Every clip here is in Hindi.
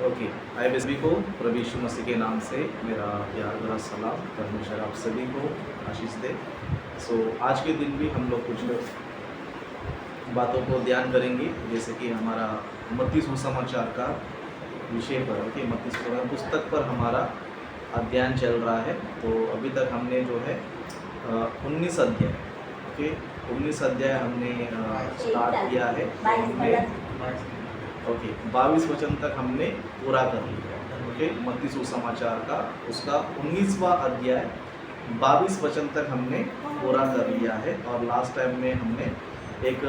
ओके, आए सभी को प्रभु यीशु मसीह के नाम से मेरा प्यार भरा सलाम। परमेश्वर आप सभी को आशीष दे। आज के दिन भी हम लोग कुछ बातों को ध्यान करेंगे, जैसे कि हमारा मत्ती सुसमाचार का विषय पर, ओके, मत्ती सुसमाचार पुस्तक पर हमारा अध्ययन चल रहा है। तो अभी तक हमने जो है 19 अध्याय, ओके, 19 अध्याय हमने स्टार्ट किया है। ओके, 22 वचन तक हमने पूरा कर लिया। ओके, मत्ती सुसमाचार का उसका 19वां अध्याय 22 वचन तक हमने पूरा कर लिया है। और लास्ट टाइम में हमने एक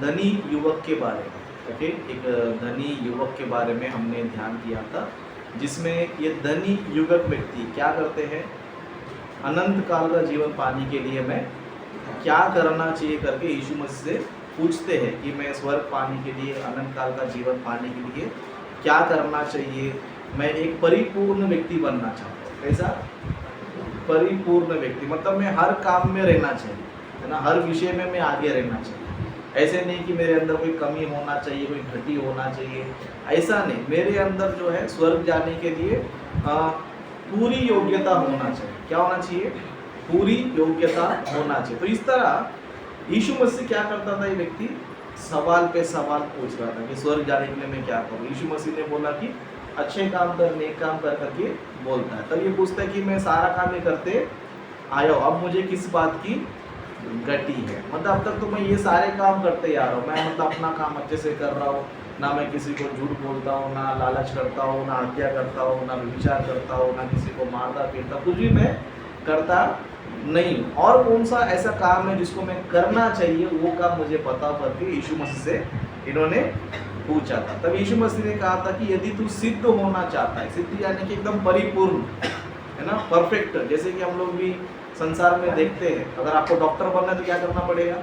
धनी युवक के बारे में, ओके, एक धनी युवक के बारे में हमने ध्यान किया था, जिसमें ये धनी युवक व्यक्ति क्या करते हैं, अनंत काल का जीवन पाने के लिए मैं क्या करना चाहिए करके यीशु मसीह से पूछते हैं कि मैं स्वर्ग पाने के लिए, अनंत काल का जीवन पाने के लिए क्या करना चाहिए। मैं एक परिपूर्ण व्यक्ति बनना चाहता हूँ। कैसा परिपूर्ण व्यक्ति? मतलब मैं हर काम में रहना चाहिए, है ना, हर विषय में मैं आगे रहना चाहिए। ऐसे नहीं कि मेरे अंदर कोई कमी होना चाहिए, कोई घटी होना चाहिए, ऐसा नहीं। मेरे अंदर जो है स्वर्ग जाने के लिए पूरी योग्यता होना चाहिए। क्या होना चाहिए? पूरी योग्यता होना चाहिए। तो इस तरह यीशु मसीह क्या करता था, ये व्यक्ति सवाल पे सवाल पूछ रहा था कि स्वर्ग जाने के लिए मैं क्या करूँ। यीशु मसीह ने बोला कि अच्छे काम कर, नेक काम कर करके बोलता है। तब ये पूछता है कि मैं सारा काम ये करते आया हूँ, अब मुझे किस बात की गति है। मतलब अब तक तो मैं ये सारे काम करते आ रहा हूँ, मैं मतलब अपना काम अच्छे से कर रहा हूँ, ना मैं किसी को झूठ बोलता हूँ, ना लालच करता हूँ, ना हत्या करता हूँ, ना विचार करता हूँ, ना किसी को मारता पीटता, कुछ भी मैं करता नहीं। और कौन सा ऐसा काम है जिसको मैं करना चाहिए, वो काम मुझे पता करके यीशु मसीह से इन्होंने पूछा था। तब यीशु मसीह ने कहा था कि यदि तू सिद्ध होना चाहता है, सिद्ध यानी कि एकदम परिपूर्ण, है ना, परफेक्ट, जैसे कि हम लोग भी संसार में देखते हैं, अगर आपको डॉक्टर बनना है तो क्या करना पड़ेगा?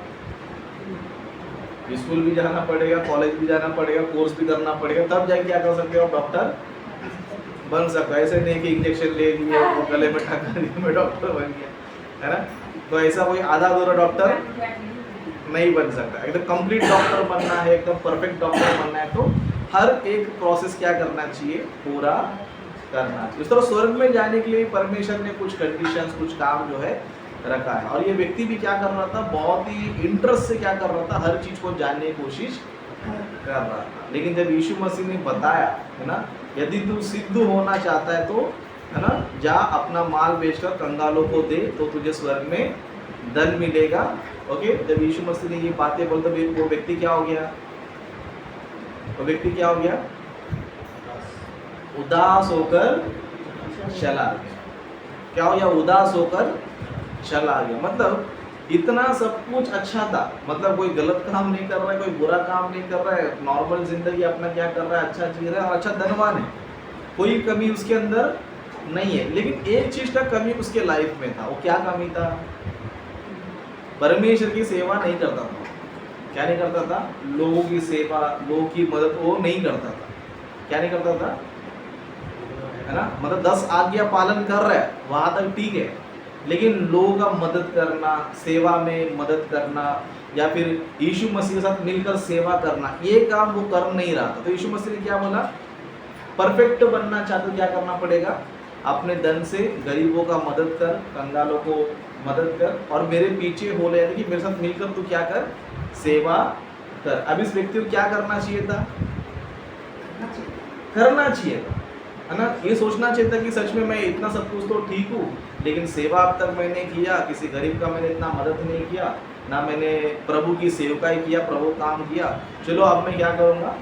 स्कूल भी जाना पड़ेगा, कॉलेज भी जाना पड़ेगा, कोर्स भी करना पड़ेगा, तब जाके क्या कर सकते हो, डॉक्टर बन सकता है। ऐसे नहीं कि इंजेक्शन ले लिया, वो गले में ठगा दिया, मैं डॉक्टर बन गया, है ना। तो ऐसा कोई आधा अधूरा डॉक्टर नहीं बन सकता। एकदम कंप्लीट डॉक्टर बनना है, एकदम परफेक्ट डॉक्टर बनना है, तो हर एक प्रोसेस क्या करना चाहिए, पूरा करना चाहिए। इस तरह स्वर्ग में जाने के लिए परमेश्वर ने कुछ कंडीशंस, कुछ काम जो है रखा है। और ये व्यक्ति भी क्या कर रहा था, बहुत ही इंटरेस्ट से क्या कर रहा था, हर चीज को जानने की कोशिश कर रहा था। लेकिन जब यीशु मसीह ने बताया, है ना, यदि तू सिद्ध होना चाहता है तो, है ना, जा अपना माल बेचकर कंगालों को दे तो तुझे स्वर्ग में धन मिलेगा। ओके, जब यीशु मसीह ने ये बातें बोल, तो वो व्यक्ति क्या हो गया, वो व्यक्ति क्या हो गया, उदास होकर चला गया। क्या हो गया? उदास होकर चला गया। मतलब इतना सब कुछ अच्छा था, मतलब कोई गलत काम नहीं कर रहा है, कोई बुरा काम नहीं कर रहा है, नॉर्मल जिंदगी अपना क्या कर रहा है, अच्छा जी रहा है और अच्छा धनवान है, कोई कमी उसके अंदर नहीं है। लेकिन एक चीज का कमी उसके लाइफ में था। वो क्या कमी था? परमेश्वर की सेवा नहीं करता था। क्या नहीं करता था? लोगों की सेवा, लोगों की मदद वो नहीं करता था। क्या नहीं करता था, है ना, मतलब 10 आज्ञा पालन कर रहा है, वहां तक ठीक है, लेकिन लोगों का मदद करना, सेवा में मदद करना, या फिर यीशु मसीह के साथ मिलकर सेवा करना, ये काम वो कर नहीं रहा था। तो यीशु मसीह ने क्या बोला, परफेक्ट बनना चाहते तो क्या करना पड़ेगा, अपने धन से गरीबों का मदद कर, कंगालों को मदद कर, और मेरे पीछे हो ले, यानी कि मेरे साथ मिलकर तू क्या कर, सेवा कर। अब इस व्यक्ति को क्या करना चाहिए था, करना चाहिए था, है ना, ये सोचना चाहिए था कि सच में मैं इतना सब कुछ तो ठीक हूँ, लेकिन सेवा अब तक मैंने किया, किसी गरीब का मैंने इतना मदद नहीं किया, ना मैंने प्रभु की सेवकाई किया, प्रभु काम किया, चलो अब मैं क्या करूँगा,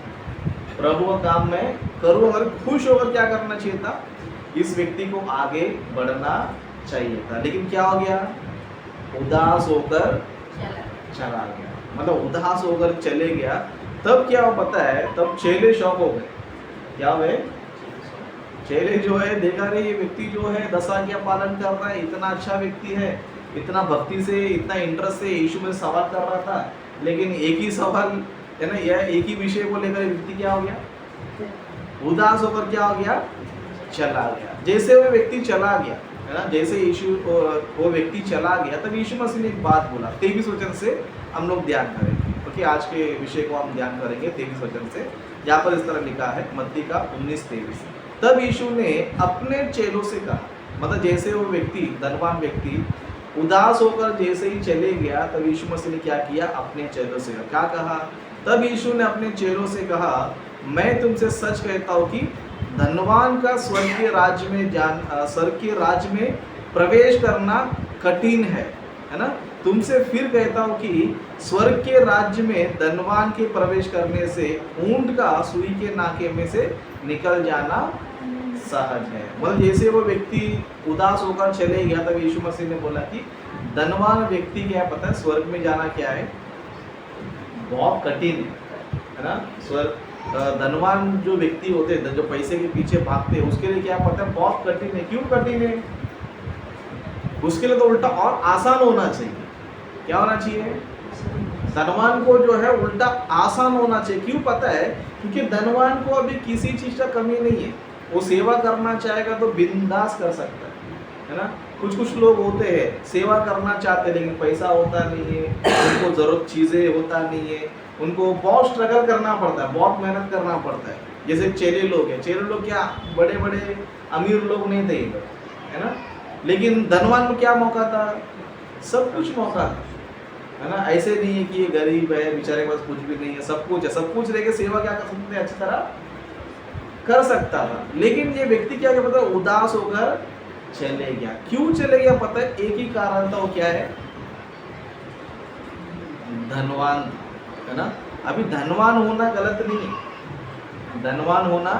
प्रभु का काम मैं करूँ। अगर खुश होकर क्या करना चाहिए था, इस व्यक्ति को आगे बढ़ना चाहिए था। लेकिन क्या हो गया, उदास होकर चला गया। मतलब उदास होकर चले गया। तब क्या हो पता है, तब चेले शौक हो गए। क्या हुए? चेले जो है देखा रहे, ये व्यक्ति जो है 10 आज्ञा पालन कर रहा है, इतना अच्छा व्यक्ति है, इतना भक्ति से, इतना इंटरेस्ट से यीशु में सवाल कर रहा था, लेकिन एक ही सवाल, है ना, यह एक ही विषय को लेकर व्यक्ति क्या हो गया, उदास होकर क्या हो गया, चला गया। जैसे वो व्यक्ति चला गया, है ना, जैसे यीशु वो व्यक्ति चला गया, तब यीशु मसीह ने एक बात बोला। 23 वचन से हम लोग ध्यान करेंगे, क्योंकि आज के विषय को हम ध्यान करेंगे 23 वचन से। यहाँ पर इस तरह लिखा है मत्ती का 19:23। तब यीशु ने अपने चेलों से कहा, मतलब जैसे वो व्यक्ति, धनवान व्यक्ति उदास होकर जैसे ही चले गया, तब यीशु मसीह ने क्या किया, अपने चेलों से क्या कहा, तब यीशु ने अपने चेलों से कहा, मैं तुमसे सच कहता हूँ कि धनवान का स्वर्ग के राज्य में प्रवेश करना कठिन है ना। तुमसे फिर कहता हूँ कि स्वर्ग के राज्य में धनवान के प्रवेश करने से ऊंट का सुई के नाके में से निकल जाना सहज है। मतलब जैसे वो व्यक्ति उदास होकर चले गया, तब यीशु मसीह ने बोला कि धनवान व्यक्ति क्या पता है, स्वर्ग में जाना क्या है, बहुत कठिन है ना। स्वर्ग धनवान जो व्यक्ति होते हैं, जो पैसे के पीछे भागते हैं, उसके लिए क्या पता है, बहुत कठिन है। क्यों कठिन है? उसके लिए तो उल्टा और आसान होना चाहिए। क्या होना चाहिए? धनवान को जो है उल्टा आसान होना चाहिए। क्यों पता है? क्योंकि धनवान को अभी किसी चीज का कमी नहीं है। वो सेवा करना चाहेगा तो बिंदास कर सकता है ना। कुछ लोग होते हैं सेवा करना चाहते हैं लेकिन पैसा होता नहीं है, उनको जरूरत चीजें होता नहीं है, उनको बहुत स्ट्रगल करना पड़ता है, बहुत मेहनत करना पड़ता है। जैसे चेले लोग हैं, चेले लोग क्या बड़े बड़े अमीर लोग नहीं थे है ना, लेकिन धनवान को क्या मौका था, सब कुछ मौका था है ना। ऐसे नहीं है कि ये गरीब है, बेचारे के पास कुछ भी नहीं है, सब कुछ है, सब कुछ लेके सेवा क्या कर सकते हैं, अच्छी तरह कर सकता था। लेकिन ये व्यक्ति क्या पता उदास होकर चले गया। क्यों चले गया पता है? एक ही कारण था, वो क्या है, धनवान है ना। अभी धनवान होना गलत नहीं है, धनवान होना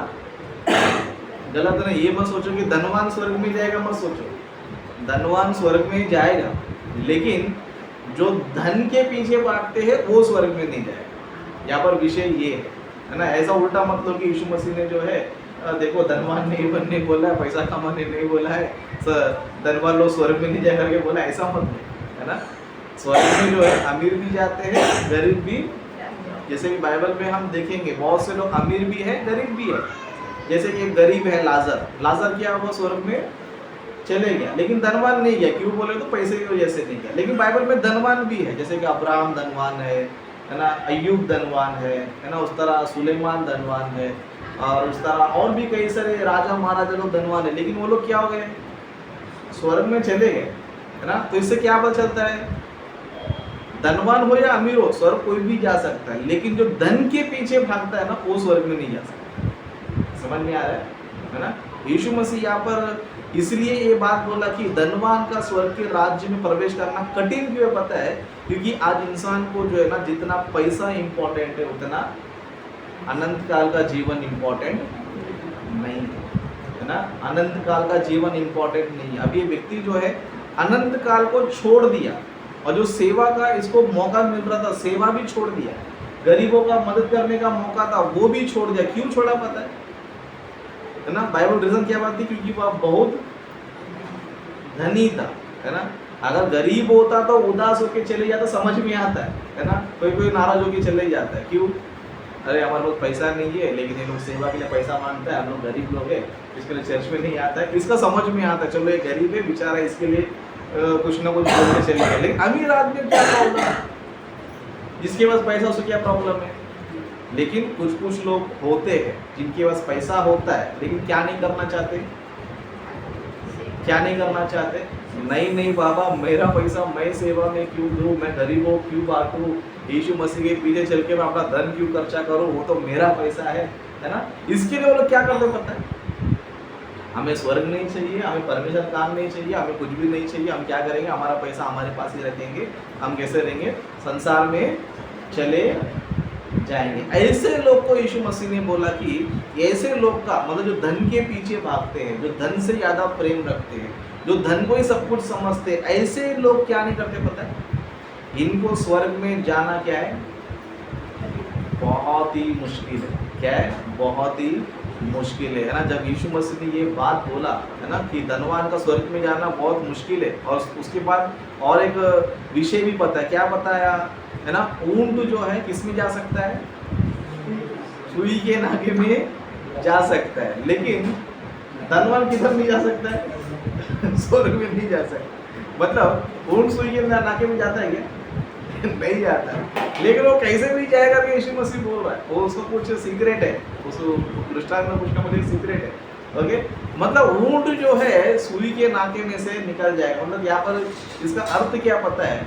गलत नहीं। ये मत सोचो कि धनवान स्वर्ग में जाएगा, मत सोचो। धनवान स्वर्ग में जाएगा, लेकिन जो धन के पीछे भागते हैं वो स्वर्ग में नहीं जाएगा। यहाँ पर विषय ये है ना। ऐसा उल्टा मत लो कि यीशु मसीह ने जो है देखो धनवान नहीं बनने बोला है, पैसा कमाने नहीं बोला है, धनवान लोग स्वर्ग में नहीं जा करके बोला, ऐसा मत लो है ना। स्वर्ग में जो है अमीर भी जाते हैं, गरीब भी। जैसे कि बाइबल में हम देखेंगे बहुत से लोग अमीर भी है, गरीब भी है। जैसे कि एक गरीब है लाजर क्या हुआ, स्वर्ग में चले गया, लेकिन धनवान नहीं गया। क्यों बोले तो पैसे की वजह से नहीं गया। लेकिन बाइबल में धनवान भी है, जैसे कि अब्राहम धनवान है ना, अय्यूब धनवान है ना, उस तरह सुलेमान धनवान है, और उस तरह और भी कई सारे राजा महाराजा लोग धनवान है। लेकिन वो लोग क्या हो गए, स्वर्ग में चले गए है ना। तो इससे क्या पता चलता है, धनवान हो या अमीर हो, स्वर्ग कोई भी जा सकता है, लेकिन जो धन के पीछे भागता है ना, वो स्वर्ग में नहीं जा सकता। समझ में आ रहा है ना। यीशु मसीह यहाँ पर इसलिए ये बात बोला कि धनवान का स्वर्ग के राज्य में प्रवेश करना कठिन क्यों है पता है? क्योंकि आज इंसान को जो है ना, जितना पैसा इंपॉर्टेंट है उतना अनंत काल का जीवन इंपॉर्टेंट नहीं है ना। अनंत काल का जीवन इंपॉर्टेंट नहीं है। अब ये व्यक्ति जो है अनंत काल को छोड़ दिया, और जो सेवा का इसको मौका मिल रहा था, सेवा भी छोड़ दिया, गरीबों का मदद करने का मौका था वो भी छोड़ दिया। क्यों छोड़ा पता है ना। बाइबल रीजन क्या बात थी? क्योंकि वह बहुत धनी था है ना। अगर गरीब होता तो उदास होकर चले जाता, समझ में आता है ना। कोई नाराज होकर चले जाता है, क्यों, अरे हमारे पास पैसा नहीं है, लेकिन ये लोग सेवा के लिए पैसा मांगता है, हम लोग गरीब लोग हैं, इसके लिए चर्च में नहीं आता है। इसका समझ में आता है, चलो ये गरीब है बेचारा, इसके लिए कुछ ना कुछ बोल के चले गए। लेकिन अमीर आदमी क्या प्रॉब्लम है, जिसके पास पैसा उसको क्या प्रॉब्लम है। लेकिन कुछ लोग होते हैं जिनके पास पैसा होता है, लेकिन क्या नहीं करना चाहते, क्या नहीं करना चाहते, नहीं बाबा मेरा पैसा मैं सेवा में क्यों दूँ, मैं गरीबों क्यों बांटूँ, यीशु मसीह के पीछे चल के मैं अपना धन क्यों खर्चा करूँ, वो तो मेरा पैसा है ना। इसके लिए वो लोग क्या करते पता है, हमें स्वर्ग नहीं चाहिए, हमें परमेश्वर काम नहीं चाहिए, हमें कुछ भी नहीं चाहिए, हम क्या करेंगे, हमारा पैसा हमारे पास ही रखेंगे, हम कैसे रहेंगे, संसार में चले जाएंगे। ऐसे लोग को यीशु मसीह ने बोला कि ऐसे लोग का मतलब जो धन के पीछे भागते हैं, जो धन से ज़्यादा प्रेम रखते हैं, जो धन को ही सब कुछ समझते हैं, ऐसे लोग क्या नहीं करते पता है, इनको स्वर्ग में जाना क्या है, बहुत ही मुश्किल है। क्या है, बहुत ही मुश्किल है ना। जब यीशु मसीह ने ये बात बोला है ना कि धनवान का स्वर्ग में जाना बहुत मुश्किल है, और उसके बाद और एक विषय भी पता है, क्या बताया है ना, ऊंट जो है किस में जा सकता है, सुई के नाके में जा सकता है, लेकिन धनवान किधर नहीं जा सकता है, स्वर्ग में नहीं जा सकता। मतलब ऊंट सुई के नाके में जाता है क्या, नहीं जाता है। लेकिन वो कैसे भी जाएगा कि यीशु मसीह बोल रहा है, वो उसको कुछ सीक्रेट है, उसको दृष्टांत में कुछ ना कुछ सीक्रेट है। ओके, मतलब ऊंट जो है सुई के नाके में से निकल जाएगा। मतलब यहाँ पर इसका अर्थ क्या पता है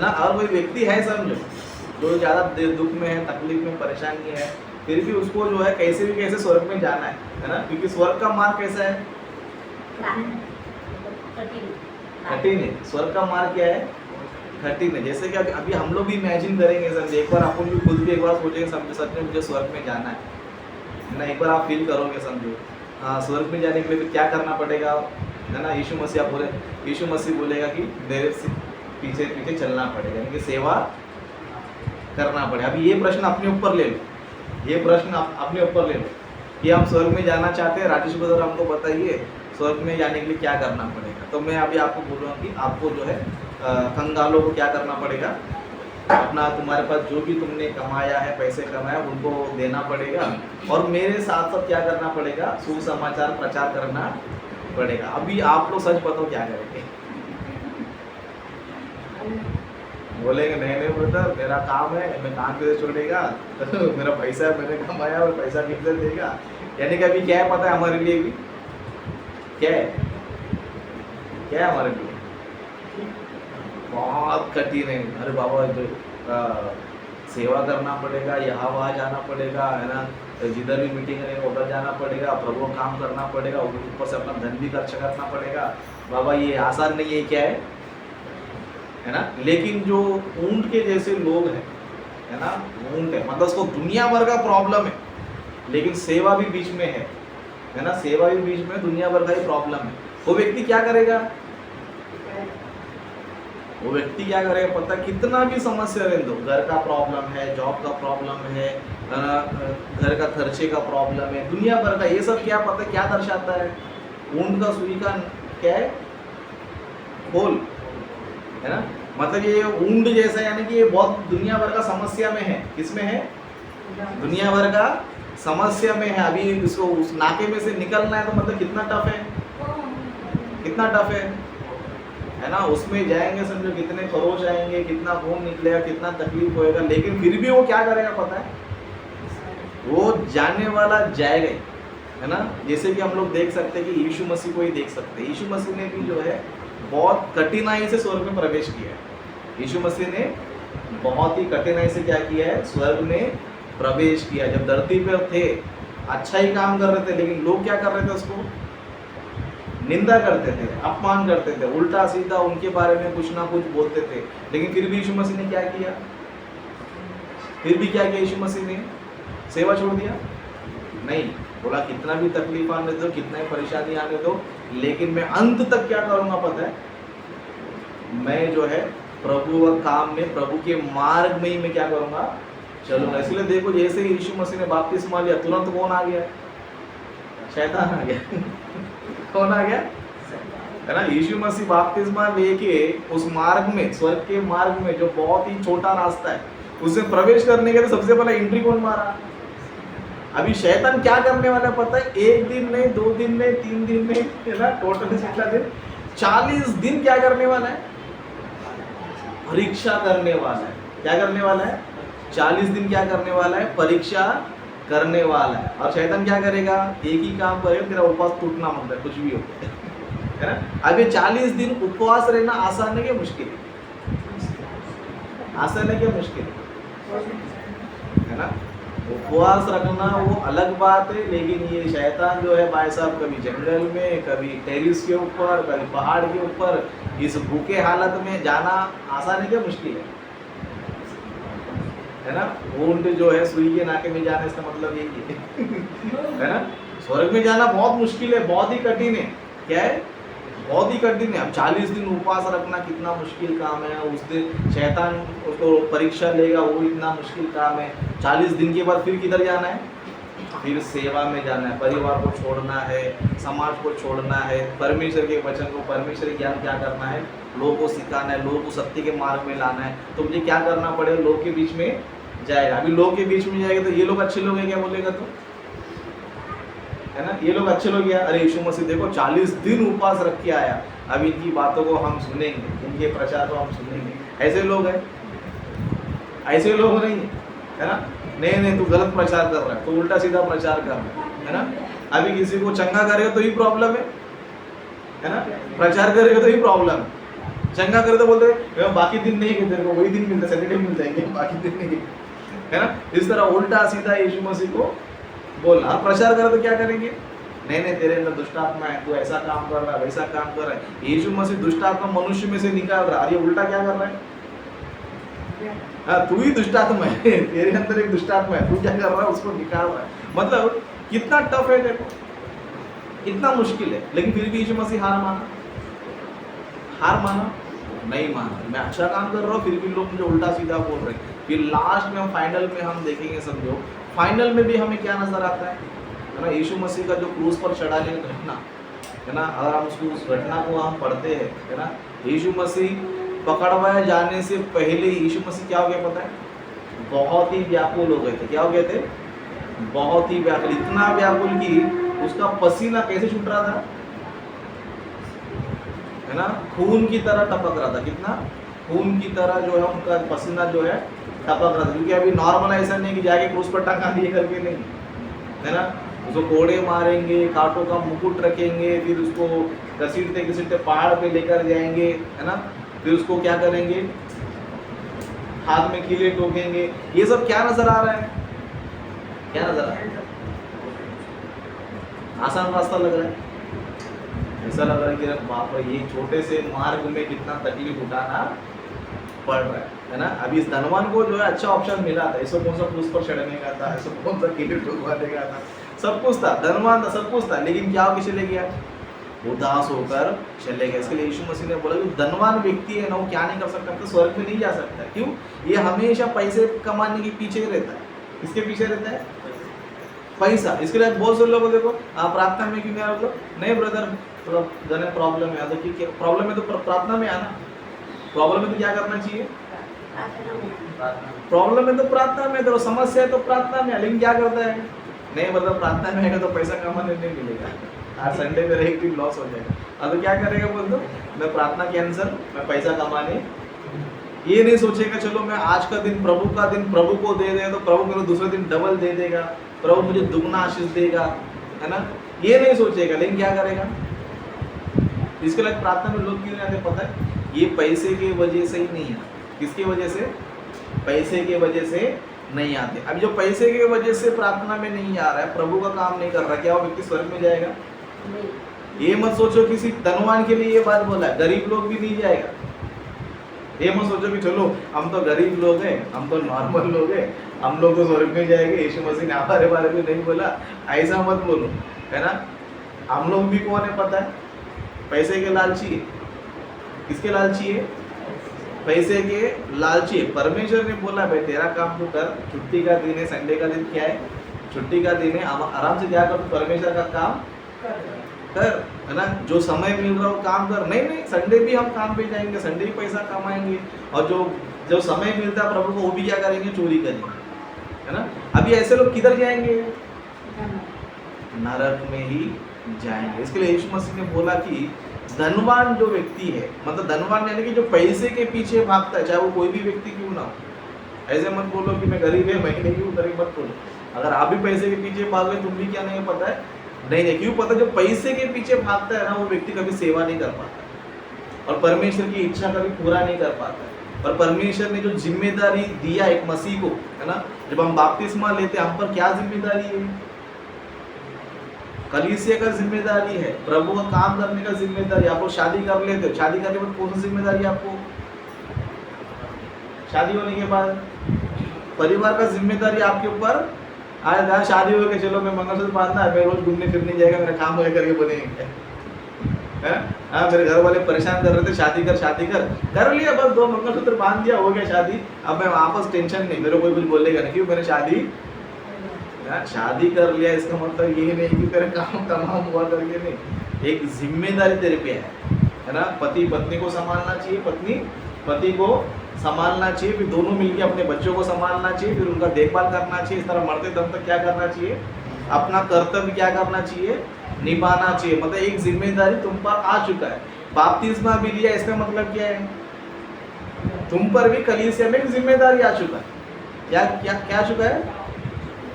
ना? और कोई व्यक्ति है समझो जो ज़्यादा दुख में है, तकलीफ में, परेशानी है, फिर भी उसको जो है कैसे भी कैसे स्वर्ग में जाना है ना? क्योंकि स्वर्ग का मार्ग कैसा है? कठिन है। स्वर्ग का मार्ग क्या है? कठिन है। जैसे कि अभी हम लोग भी इमेजिन करेंगे समझे, एक बार अपन भी खुद भी एक बार सोचेंगे समझो सच में मुझे स्वर्ग में जाना है ना, एक बार आप फील करोगे समझो, हाँ स्वर्ग में जाने के लिए क्या करना पड़ेगा है ना? यीशु मसीह आप बोले, यीशु मसीह बोलेगा कि मेरे पीछे पीछे चलना पड़ेगा, यानी कि सेवा करना पड़ेगा। अभी ये प्रश्न अपने ऊपर ले लो, ये प्रश्न अपने ऊपर ले लो कि हम स्वर्ग में जाना चाहते हैं, राजेश ब्रदर हमको बताइए स्वर्ग में जाने के लिए क्या करना पड़ेगा। तो मैं अभी आपको बोल रहा हूँ कि आपको जो है कंगालों को क्या करना पड़ेगा, अपना तुम्हारे पास जो भी तुमने कमाया है, पैसे कमाया, उनको देना पड़ेगा, और मेरे साथ साथ क्या करना पड़ेगा, सुसमाचार प्रचार करना पड़ेगा। अभी आप लोग सच बताओ क्या करेंगे? बोलेंगे नहीं नहीं ब्रदर मेरा काम है, मैं काम कैसे छोड़ेगा, मेरा पैसा है, मैंने कमाया और पैसा किधर देगा। यानी कि अभी क्या है पता है हमारे लिए भी क्या है, क्या है हमारे लिए बहुत कठिन है। अरे बाबा जो सेवा करना पड़ेगा, यहाँ वहाँ जाना पड़ेगा है ना, जिधर भी मीटिंग है उधर जाना पड़ेगा, प्रभु काम करना पड़ेगा, ऊपर से अपना धन भी खर्च करना पड़ेगा। बाबा ये आसान नहीं है, क्या है ना? लेकिन जो ऊंट के जैसे लोग हैं है ना, ऊंट है मतलब उसको दुनिया भर का प्रॉब्लम है, लेकिन सेवा भी बीच में है ना, सेवा भी बीच में, दुनिया भर का ही प्रॉब्लम है। वो व्यक्ति क्या करेगा, वो व्यक्ति क्या करेगा पता, कितना भी समस्या रह दो, घर का प्रॉब्लम है, जॉब का प्रॉब्लम है, घर का खर्चे का प्रॉब्लम है, दुनिया भर का, ये सब क्या पता क्या दर्शाता है, ऊंट का सुई का क्या है, खोल है ना। मतलब ये ऊंट जैसा, यानी कि ये बहुत दुनिया भर का समस्या में है। किसमें है? दुनिया भर का समस्या में है। अभी इसको उस नाके में से निकलना है तो मतलब कितना टफ है, कितना टफ है ना? उसमें जाएंगे समझो कितने खरोच आएंगे, कितना खून निकलेगा, कितना तकलीफ होएगा, लेकिन फिर भी वो क्या करेगा पता है, वो जाने वाला जाएगा ही, है ना। जैसे कि हम लोग देख सकते हैं कि यीशु मसीह को ही देख सकते हैं। यीशु मसीह ने भी जो है बहुत कठिनाई से स्वर्ग में प्रवेश किया है। यीशु मसीह ने बहुत ही कठिनाई से क्या किया है, स्वर्ग में प्रवेश किया। जब धरती पर थे अच्छा ही काम कर रहे थे, लेकिन लोग क्या कर रहे थे, उसको निंदा करते थे, अपमान करते थे, उल्टा सीधा उनके बारे में कुछ ना कुछ बोलते थे। लेकिन फिर भी यीशु मसीह ने क्या किया, फिर भी क्या किया यीशु मसीह ने, सेवा छोड़ दिया नहीं। बोला कितना भी तकलीफ आने दो, कितना ही परेशानी आने दो, लेकिन मैं अंत तक क्या करूंगा पता है, मैं जो है प्रभु का काम में, प्रभु के मार्ग में ही मैं क्या करूंगा, चलूंगा। इसलिए देखो जैसे ही यीशु मसीह ने बपतिस्मा लिया, तुरंत कौन आ गया, शैतान आ गया। कौन आ गया, है ना। यीशु मसीह बपतिस्मा लेके उस मार्ग में, स्वर्ग के मार्ग में, जो बहुत ही छोटा रास्ता है, उसमें प्रवेश करने के लिए सबसे पहले एंट्री कौन मारा। अभी शैतान क्या करने वाला है पता है, एक दिन नहीं, 2 दिन नहीं, 3 दिन नहीं, है ना, टोटल कितना दिन, 40 दिन क्या करने वाला है, परीक्षा करने वाला है। क्या करने वाला है, 40 दिन क्या करने वाला है, परीक्षा करने वाला है। और शैतान क्या करेगा, एक ही काम करेगा, तेरा उपवास टूटना मत है, कुछ भी हो, है ना। अब ये 40 दिन उपवास रहना आसान है क्या मुश्किल है, आसान है क्या मुश्किल है ना। उपवास रखना वो अलग बात है, लेकिन ये शैतान जो है भाई साहब, कभी जंगल में, कभी टेरिस के ऊपर, कभी पहाड़ के ऊपर, इस भूखे हालत में जाना आसान है क्या मुश्किल है ना। ऊंट जो है सुई के नाके में जाना, इसका मतलब यही है ना। स्वर्ग में जाना बहुत मुश्किल है, बहुत ही कठिन है। क्या है, बहुत ही कठिन है। अब 40 दिन उपवास रखना कितना मुश्किल काम है, उस दिन शैतान उसको परीक्षा लेगा, वो इतना मुश्किल काम है। 40 दिन के बाद फिर किधर जाना है, फिर सेवा में जाना है, परिवार को छोड़ना है, समाज को छोड़ना है, परमेश्वर के वचन को, परमेश्वर के ज्ञान क्या करना है, लोगों को सिखाना है, लोगों को सत्य के मार्ग में लाना है। तो मुझे क्या करना पड़ेगा, लोग के बीच में जाएगा। अभी लोग के बीच में जाएगा तो ये लोग अच्छे लोग हैं क्या बोलेगा, तो है ना। ये लोग अच्छे लोग यार, अरे यीशु मसीह देखो 40 दिन उपवास रख के आया, अब इनकी बातों को हम सुनेंगे, इनके प्रचार को हम सुनेंगे। ऐसे लोग हैं, ऐसे लोग नहीं है ना। नहीं नहीं, तू गलत प्रचार कर रहा है, तू उल्टा सीधा प्रचार कर रहा है ना। अभी किसी को चंगा करेगा तो ही प्रॉब्लम है ना, प्रचार करेगा तो ही प्रॉब्लम है। चंगा करे तो बोलते बाकी दिन नहीं है, तेरे को वही दिन मिलता, सैटरडे मिल जाएंगे, बाकी दिन नहीं है ना। इस तरह उल्टा सीधा यीशु मसीह को बोलना। प्रचार करे तो क्या करेंगे, नहीं नहीं तेरे अंदर दुष्टात्मा है, तू ऐसा काम कर रहा है, वैसा काम कर रहा है। यीशु मसीह दुष्टात्मा मनुष्य में से निकाल रहा है, अरे उल्टा क्या कर रहा है, तू ही दुष्टात्मा है, तेरे अंदर एक दुष्टात्मा है, तू क्या कर रहा है, उसको निकाल रहा है। मतलब कितना टफ है देखो, इतना मुश्किल है, लेकिन फिर भी यीशु मसीह हार माना नहीं माना। मैं अच्छा काम कर रहा हूँ, फिर भी लोग मुझे उल्टा सीधा बोल रहे हैं। फिर लास्ट में फाइनल में हम देखेंगे, समझो फाइनल में भी हमें क्या नजर आता है ना, यीशु मसीह का जो क्रूस पर चढ़ाने की घटना है ना, अगर हम उस घटना को हम पढ़ते हैं है ना, यीशु मसीह पकड़वाए जाने से पहले यीशु मसीह क्या हो गया पता है, बहुत ही व्याकुल हो गए थे। क्या हो गए थे, बहुत ही व्याकुल, इतना व्याकुल कि उसका पसीना कैसे छूट रहा था है ना, खून की तरह टपक रहा था। कितना खून की तरह जो है उनका पसीना जो है टपक रहा था। क्योंकि अभी नॉर्मल ऐसा नहीं कि जाके क्रूस पर टंगा दिए करके नहीं है ना, उसको कोड़े मारेंगे, कांटों का मुकुट रखेंगे, फिर उसको घसीटते घसीटते पहाड़ पे लेकर जाएंगे है ना, फिर उसको क्या करेंगे, हाथ में कीले ठोकेंगे। ये सब क्या नजर आ रहा है, क्या नजर आ रहा है, आसान रास्ता लग रहा है, ऐसा लग रहा है कि बाप रे ये छोटे से मार्ग में कितना तकलीफ उठाना पड़ रहा है ना। अभी इस धनवान को जो है अच्छा ऑप्शन मिला था, इसको कौन सा क्रूस पर चढ़ने का था, इसको कौन सा कीले ठोकवाने का था, सब कुछ था, धनवान था, सब कुछ था, लेकिन क्या हो के चले गया, उदास होकर चले गए। इसके लिए यीशु मसीह ने बोला कि धनवान व्यक्ति है ना, वो क्या नहीं कर सकता, तो स्वर्ग में नहीं जा सकता। क्यों, ये हमेशा पैसे कमाने के पीछे ही रहता है। किसके पीछे रहता है, पैसा। इसके लिए बहुत से लोग देखो आप प्रार्थना में क्यों नहीं आ रहे, नहीं ब्रदर थोड़ा जने प्रॉब्लम है, तो ठीक है, प्रॉब्लम है तो प्रार्थना में आना, प्रॉब्लम है तो क्या करना चाहिए, प्रॉब्लम है तो प्रार्थना में, तो समस्या है तो प्रार्थना में। लेकिन क्या करता है, नहीं मतलब प्रार्थना में आएगा तो पैसा कमाने नहीं मिलेगा, आज संडे में एक दिन लॉस हो जाएगा, अब तो क्या करेगा बोल दो, मैं प्रार्थना कैंसिल, मैं पैसा कमाने। ये नहीं सोचेगा चलो मैं आज का दिन प्रभु का दिन प्रभु को दे देगा तो प्रभु मेरे दूसरे दिन डबल दे देगा, प्रभु मुझे दुगना आशीष देगा है ना, ये नहीं सोचेगा। लेकिन क्या करेगा, इसके लिए प्रार्थना में लोग क्यों नहीं आते पता है, ये पैसे की वजह से ही नहीं है। किसकी वजह से, पैसे की वजह से नहीं आते। अब जो पैसे की वजह से प्रार्थना में नहीं आ रहा है, प्रभु का काम नहीं कर रहा, क्या वो व्यक्ति स्वर्ग में जाएगा, ये मत सोचो किसी धनवान के लिए ये बात बोला है, गरीब लोग भी नहीं जाएगा। ये मत सोचो कि चलो हम तो गरीब लोग हैं, हम तो नॉर्मल लोग हैं, हम लोग तो स्वर्ग में जाएंगे, यीशु मसीह ने हमारे बारे में नहीं बोला, ऐसा मत बोलो है ना। हम लोग भी कौन है पता है, पैसे के लालची है। किसके लालची है, पैसे के लालची है। परमेश्वर ने बोला भाई तेरा काम तू कर, छुट्टी का दिन है, संडे का दिन क्या है, छुट्टी का दिन है, आराम से क्या कर, परमेश्वर का काम कर है ना, जो समय मिल रहा हो काम कर। नहीं नहीं, संडे भी हम काम पे जाएंगे, संडे भी पैसा कमाएंगे, और जो समय मिलता है प्रभु को वो भी क्या करेंगे, चोरी करेंगे है ना। अभी ऐसे लोग किधर जाएंगे, नरक में ही जाएंगे। इसके लिए यीशु मसीह ने बोला कि धनवान जो व्यक्ति है, मतलब धनवान यानी कि जो पैसे के पीछे भागता है, चाहे वो कोई भी व्यक्ति क्यों ना हो। ऐसे मत बोलो कि मैं गरीब है, मैं नहीं हूँ, गरीब मत बोलो। अगर आप भी पैसे के पीछे भाग रहे, तुम भी क्या नहीं पता है, नहीं क्यों पता, जो पैसे के पीछे भागता है ना, वो व्यक्ति कभी सेवा नहीं कर पाता और परमेश्वर की इच्छा कभी पूरा नहीं कर पाता। और परमेश्वर ने जो जिम्मेदारी दिया एक मसीह को है ना, जब हम बपतिस्मा लेते हैं, हम पर क्या जिम्मेदारी है, कलीसिया का जिम्मेदारी है, प्रभु का काम करने का जिम्मेदारी। आप लोग शादी कर लेते हो, शादी करने के बाद कौन सी जिम्मेदारी है आपको, शादी होने के बाद परिवार का जिम्मेदारी आपके ऊपर। आज जहाँ शादी हो गई, चलो मैं मंगलसूत्र बांधना है, मैं रोज घूमने फिरने जाएगा, मेरा काम होगा करके बोलेंगे हाँ, मेरे घर वाले परेशान कर रहे थे शादी कर लिया, बस 2 मंगलसूत्र बांध दिया, हो गया शादी। अब मैं वापस टेंशन नहीं, मेरे कोई कुछ बोलेगा नहीं, क्यों मैंने शादी कर लिया। इसका मतलब ये नहीं कि तेरा काम तमाम हुआ करके नहीं, एक जिम्मेदारी तेरे पे है ना। पति पत्नी को संभालना चाहिए, पत्नी पति को संभालना चाहिए, फिर दोनों मिलकर अपने बच्चों को संभालना चाहिए, फिर उनका देखभाल करना चाहिए। इस तरह मरते दम तक क्या करना चाहिए, अपना कर्तव्य क्या करना चाहिए, निभाना चाहिए। मतलब एक जिम्मेदारी तुम पर आ चुका है, बपतिस्मा भी लिया, इसका मतलब क्या है, तुम पर भी कलीसिया में एक जिम्मेदारी आ चुका है। क्या क्या क्या आ चुका है,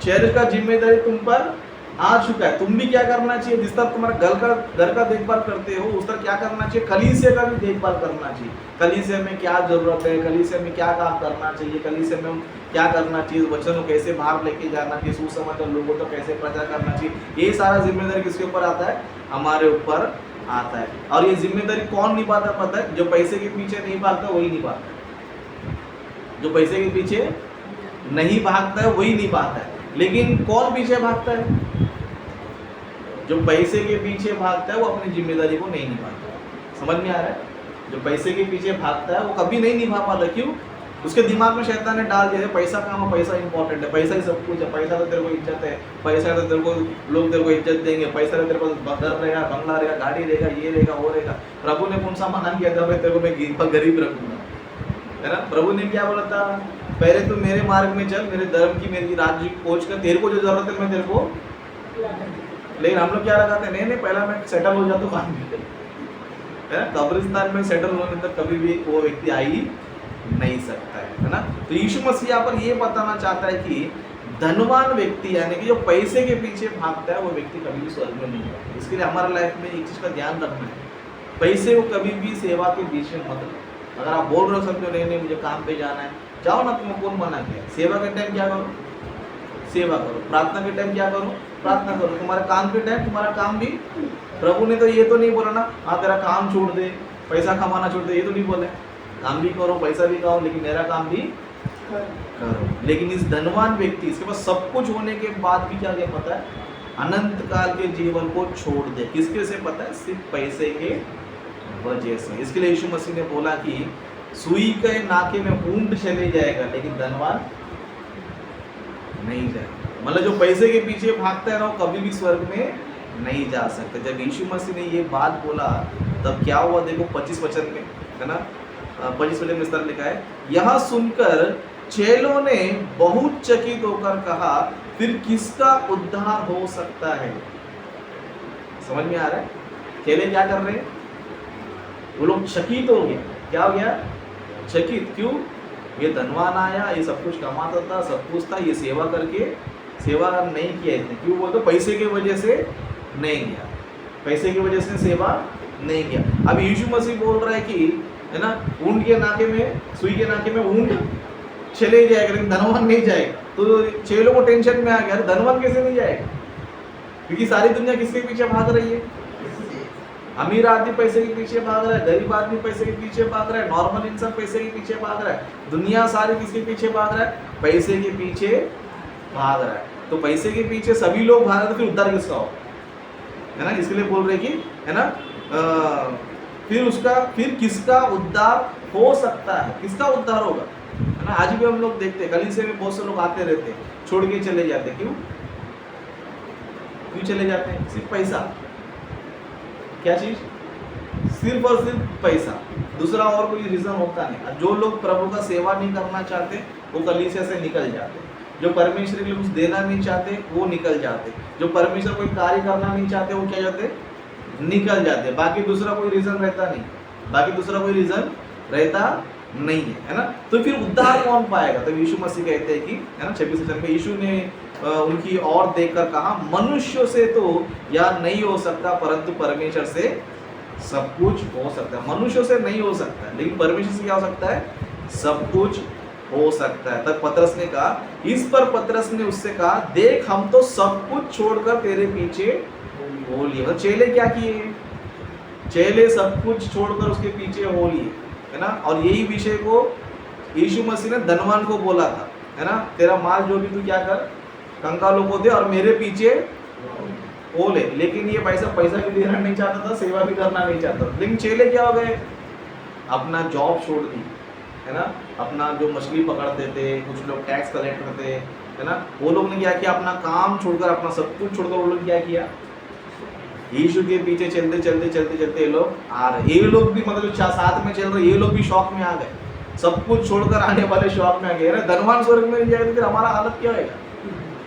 चर्च का जिम्मेदारी तुम पर आ चुका है। तुम भी क्या करना चाहिए, जिस तरह तुम्हारा घर का देखभाल करते हो उस तरह क्या करना चाहिए, कलीसिया का भी देखभाल करना चाहिए। कलीसिया में क्या जरूरत है, कलीसिया में क्या काम करना चाहिए, कलीसिया में क्या करना चाहिए, वचन को कैसे बाहर लेके जाना चाहिए, सुसमाचार लोगों को कैसे प्रचार करना चाहिए, ये सारा जिम्मेदारी किसके ऊपर आता है, हमारे ऊपर आता है। और ये जिम्मेदारी कौन निभाता पता है, जो पैसे के पीछे नहीं भागता वही निभाता है। जो पैसे के पीछे नहीं भागता है वही निभाता है। लेकिन कौन पीछे भागता है, जो पैसे के पीछे भागता है वो अपनी जिम्मेदारी को नहीं निभाता। समझ में आ रहा है, जो पैसे के पीछे भागता है वो कभी नहीं निभा पाता। क्यों, उसके दिमाग में शैतान ने डाल दिया, पैसा काम है, पैसा इंपॉर्टेंट है, पैसा ही सब कुछ है, पैसा तो तेरे को इज्जत है, पैसा तो तेरे को लोग तेरे को इज्जत देंगे, पैसा तो तेरे को घर रहेगा, बंगला रहेगा, गाड़ी रहेगा, ये रहेगा, वो रहेगा। प्रभु ने कौन सा मना किया था, मैं तेरे को मैं गरीब रखूंगा, है ना। प्रभु ने क्या बोला था, पहले तू मेरे मार्ग में चल, मेरे धर्म की मेरी राज्य की खोज कर, तेरे को जो जरूरत है मैं तेरे को। लेकिन हम लोग क्या लगाते हैं, नहीं पहला मैं सेटल हो जाता हूँ काम में, है। कब्रिस्तान में सेटल होने तक कभी भी वो व्यक्ति आ ही नहीं सकता है ना। तो यीशु मसीह यहाँ पर ये बताना चाहता है कि धनवान व्यक्ति यानी कि जो पैसे के पीछे भागता है वो व्यक्ति कभी भी स्वर्ग में नहीं जाता। इसके लिए हमारे लाइफ में एक चीज का ध्यान रखना है, पैसे को कभी भी सेवा के बीच में मत लो। अगर आप बोल रहे हो समझो नहीं मुझे काम पे जाना है, जाओ ना, तुम्हें कौन मना किया। सेवा के टाइम क्या करो, सेवा करो। प्रार्थना के टाइम क्या करो, प्रार्थना करो। तुम्हारा काम के टाइम तुम्हारा काम भी, प्रभु ने तो ये तो नहीं बोला ना हाँ तेरा काम छोड़ दे, पैसा कमाना छोड़ दे, ये तो नहीं बोले। काम भी करो, पैसा भी कमाओ, लेकिन मेरा काम भी करो। लेकिन इस धनवान व्यक्ति, इसके पास सब कुछ होने के बाद भी क्या पता है, अनंत काल के जीवन को छोड़ दे। किसके से पता है, सिर्फ पैसे के वजह से। इसके लिए यीशु मसीह ने बोला कि सुई के नाके में ऊंट चले जाएगा लेकिन धनवान नहीं जाएगा। मतलब जो पैसे के पीछे भागता है ना वो कभी भी स्वर्ग में नहीं जा सकते। जब यीशु मसीह ने ये बात बोला तब क्या हुआ, देखो 25 वचन में, है ना, 25 वचन में इस तरह लिखा है, यह सुनकर चेलों ने बहुत चकित होकर कहा, फिर किसका उद्धार हो सकता है। समझ में आ रहा है, चेले क्या कर रहे हैं, वो लोग चकित हो गए। क्या हो गया, चकित। क्यों, ये धनवान आया, ये सब कुछ कमाता था, सब कुछ था, ये सेवा करके सेवा नहीं किया इसने। क्यों बोलते, पैसे की वजह से नहीं किया, पैसे की वजह से सेवा नहीं किया। अब यीशु मसीह बोल रहा है कि, है ना, ऊंट के नाके में, सुई के नाके में ऊंट चले जाएगा लेकिन धनवान नहीं जाएगा। तो चेलों को टेंशन में आ गया, धनवान कैसे नहीं जाएगा, क्योंकि सारी दुनिया किसके पीछे भाग रही है, अमीर आदमी पैसे के पीछे भाग रहा है, गरीब आदमी पैसे के पीछे भाग रहा है, नॉर्मल इंसान पैसे के पीछे भाग रहा है, दुनिया सारी किसके पीछे भाग रहा है, पैसे के पीछे भाग रहा है। तो पैसे के पीछे सभी लोग भाग रहे तो फिर उद्धार किसका हो, है ना। इसके लिए बोल रहे कि, है ना, फिर किसका उद्धार हो सकता है, किसका उद्धार होगा, है ना। आज भी हम लोग देखते हैं कलीसिया में बहुत से लोग आते रहते हैं, छोड़ के चले जाते हैं। क्यों चले जाते हैं, सिर्फ पैसा। क्या चीज, सिर्फ और सिर्फ पैसा, दूसरा और कोई रीजन होता नहीं। जो लोग प्रभु का सेवा नहीं करना चाहते वो कलीसिया से निकल जाते, जो परमेश्वर के लिए कुछ देना नहीं चाहते वो निकल जाते, जो परमेश्वर कोई कार्य करना नहीं चाहते वो क्या जाते, निकल जाते। बाकी दूसरा कोई रीजन रहता नहीं, बाकी दूसरा कोई रीजन रहता नहीं है ना। तो फिर उद्धार कौन पाएगा, तो यीशु मसीह कहते हैं कि, है ना, 26 वचन में यीशु ने उनकी ओर देखकर कहा, मनुष्य से तो यह नहीं हो सकता परंतु परमेश्वर से सब कुछ हो सकता है। मनुष्य से नहीं हो सकता लेकिन परमेश्वर से क्या हो सकता है, सब कुछ हो सकता है। तब पतरस ने कहा, इस पर पतरस ने उससे कहा, देख हम तो सब कुछ छोड़कर तेरे पीछे हो लिए। मतलब चेले क्या किए, चेले सब कुछ छोड़कर उसके पीछे हो लिए, है ना। और यही विषय को यीशु मसीह ने धनवान को बोला था, है ना, तेरा माल जो भी तू क्या कर, कंगालों को दे और मेरे पीछे हो ले। लेकिन ये पैसा भी देना नहीं चाहता था, सेवा भी करना नहीं चाहता था। लेकिन चेले क्या हो गए, अपना जॉब छोड़ दी, है ना, अपना जो मछली पकड़ते थे, कुछ लोग टैक्स कलेक्ट करते, है ना, वो लोग ने क्या किया, अपना काम छोड़कर, अपना सब कुछ छोड़कर वो लोग क्या किया, यीशु के पीछे चलते चलते चलते चलते ये लोग आ रहे। ये लोग भी मतलब साथ में चल रहे, ये लोग भी शौक में आ गए, सब कुछ छोड़कर आने वाले शौक में आ गए। धनवान स्वर्ग में जाएगा तो फिर हमारा हालत क्या होगा,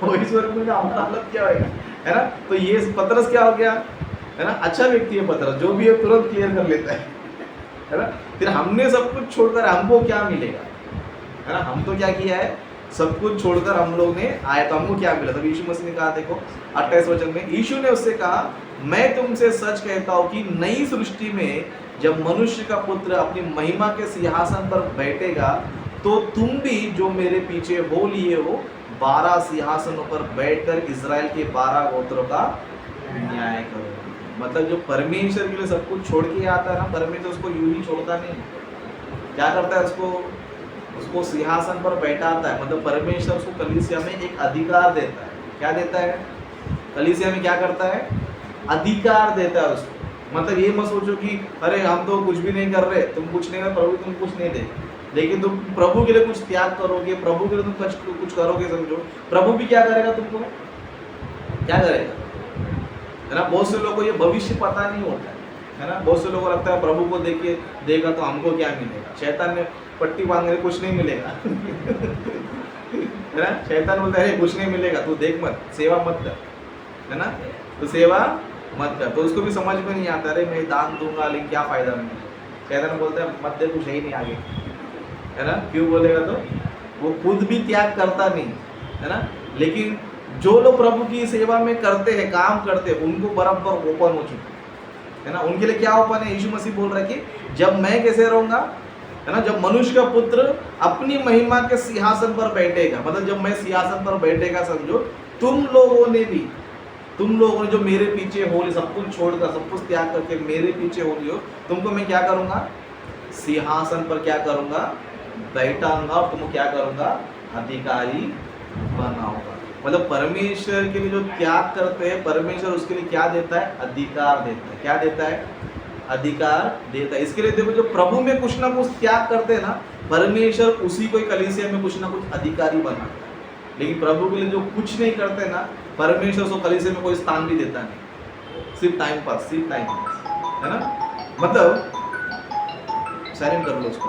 वो इस वर्ग में हमारा हालत क्या होगा, है ना। तो ये पतरस क्या हो गया, है ना, अच्छा व्यक्ति है पतरस, जो भी है तुरंत क्लियर कर लेता है ना। फिर हमने सब कुछ छोड़कर हमको क्या मिलेगा, है ना, हम तो क्या किया है, सब कुछ छोड़कर हम लोग ने आए तो हमको क्या मिला। तब यीशु मसीह ने कहा, देखो 28 वचन में यीशु ने उससे कहा, मैं तुमसे सच कहता हूँ कि नई सृष्टि में जब मनुष्य का पुत्र अपनी महिमा के सिंहासन पर बैठेगा तो तुम भी जो मेरे पीछे हो लिए हो 12 सिंहासनों पर बैठकर इजराइल के 12 गोत्रों का न्याय करोगे। मतलब जो परमेश्वर के लिए सब कुछ छोड़ के आता है ना, परमेश्वर उसको यूं ही छोड़ता नहीं, क्या करता है, उसको सिंहासन पर बैठाता है। मतलब परमेश्वर उसको कलीसिया में एक अधिकार देता है। क्या देता है, कलीसिया में क्या करता है, अधिकार देता है उसको। मतलब ये मत सोचो कि अरे हम तो कुछ भी नहीं कर रहे, तुम कुछ नहीं कर, प्रभु तुम कुछ नहीं दे, लेकिन तुम प्रभु के लिए कुछ त्याग करोगे, प्रभु के लिए तुम कुछ करोगे, समझो प्रभु भी क्या करेगा, तुमको क्या करेगा, है ना। बहुत से लोगों को ये भविष्य पता नहीं होता है ना। बहुत से लोगों को लगता है प्रभु को देगा तो हमको क्या मिलेगा। शैतान ने पट्टी बांधने कुछ नहीं मिलेगा है ना। शैतान बोलता है कुछ नहीं मिलेगा, तू देख मत, सेवा मत कर, है ना, तो सेवा मत कर। तो उसको भी समझ में नहीं आता, अरे मैं दान दूंगा लेकिन क्या फायदा मुझे। शैतान बोलता है मत दे, कुछ है ही नहीं आगे, है ना। क्यों बोलेगा, तो वो खुद भी त्याग करता नहीं, है ना। लेकिन जो लोग प्रभु की सेवा में करते हैं, काम करते हैं, उनको बराबर ओपन हो चुका है ना। उनके लिए क्या ओपन है, यीशु मसीह बोल रहा है कि जब मैं कैसे रहूंगा, है ना, जब मनुष्य का पुत्र अपनी महिमा के सिंहासन पर बैठेगा, मतलब जब मैं सिंहासन पर बैठेगा, समझो तुम लोगों ने जो मेरे पीछे हो, सब कुछ छोड़कर, सब कुछ त्याग करके मेरे पीछे हो लियो, तुमको मैं क्या करूंगा, सिंहासन पर क्या करूंगा, बैठाऊंगा, और तुमको क्या करूंगा, अधिकारी बनाऊंगा। मतलब परमेश्वर के लिए जो त्याग करते हैं, परमेश्वर उसके लिए क्या देता है, अधिकार देता है। क्या देता है, अधिकार देता है। इसके लिए देखो, जो प्रभु में कुछ ना कुछ त्याग करते हैं ना, परमेश्वर उसी को कलीसिया में कुछ ना कुछ अधिकारी बनाता है। लेकिन प्रभु के लिए जो कुछ नहीं करते ना, परमेश्वर उसको कलीसिया में कोई स्थान भी देता नहीं, सिर्फ टाइम पास, है ना। मतलब साइलेंट कर लो उसको।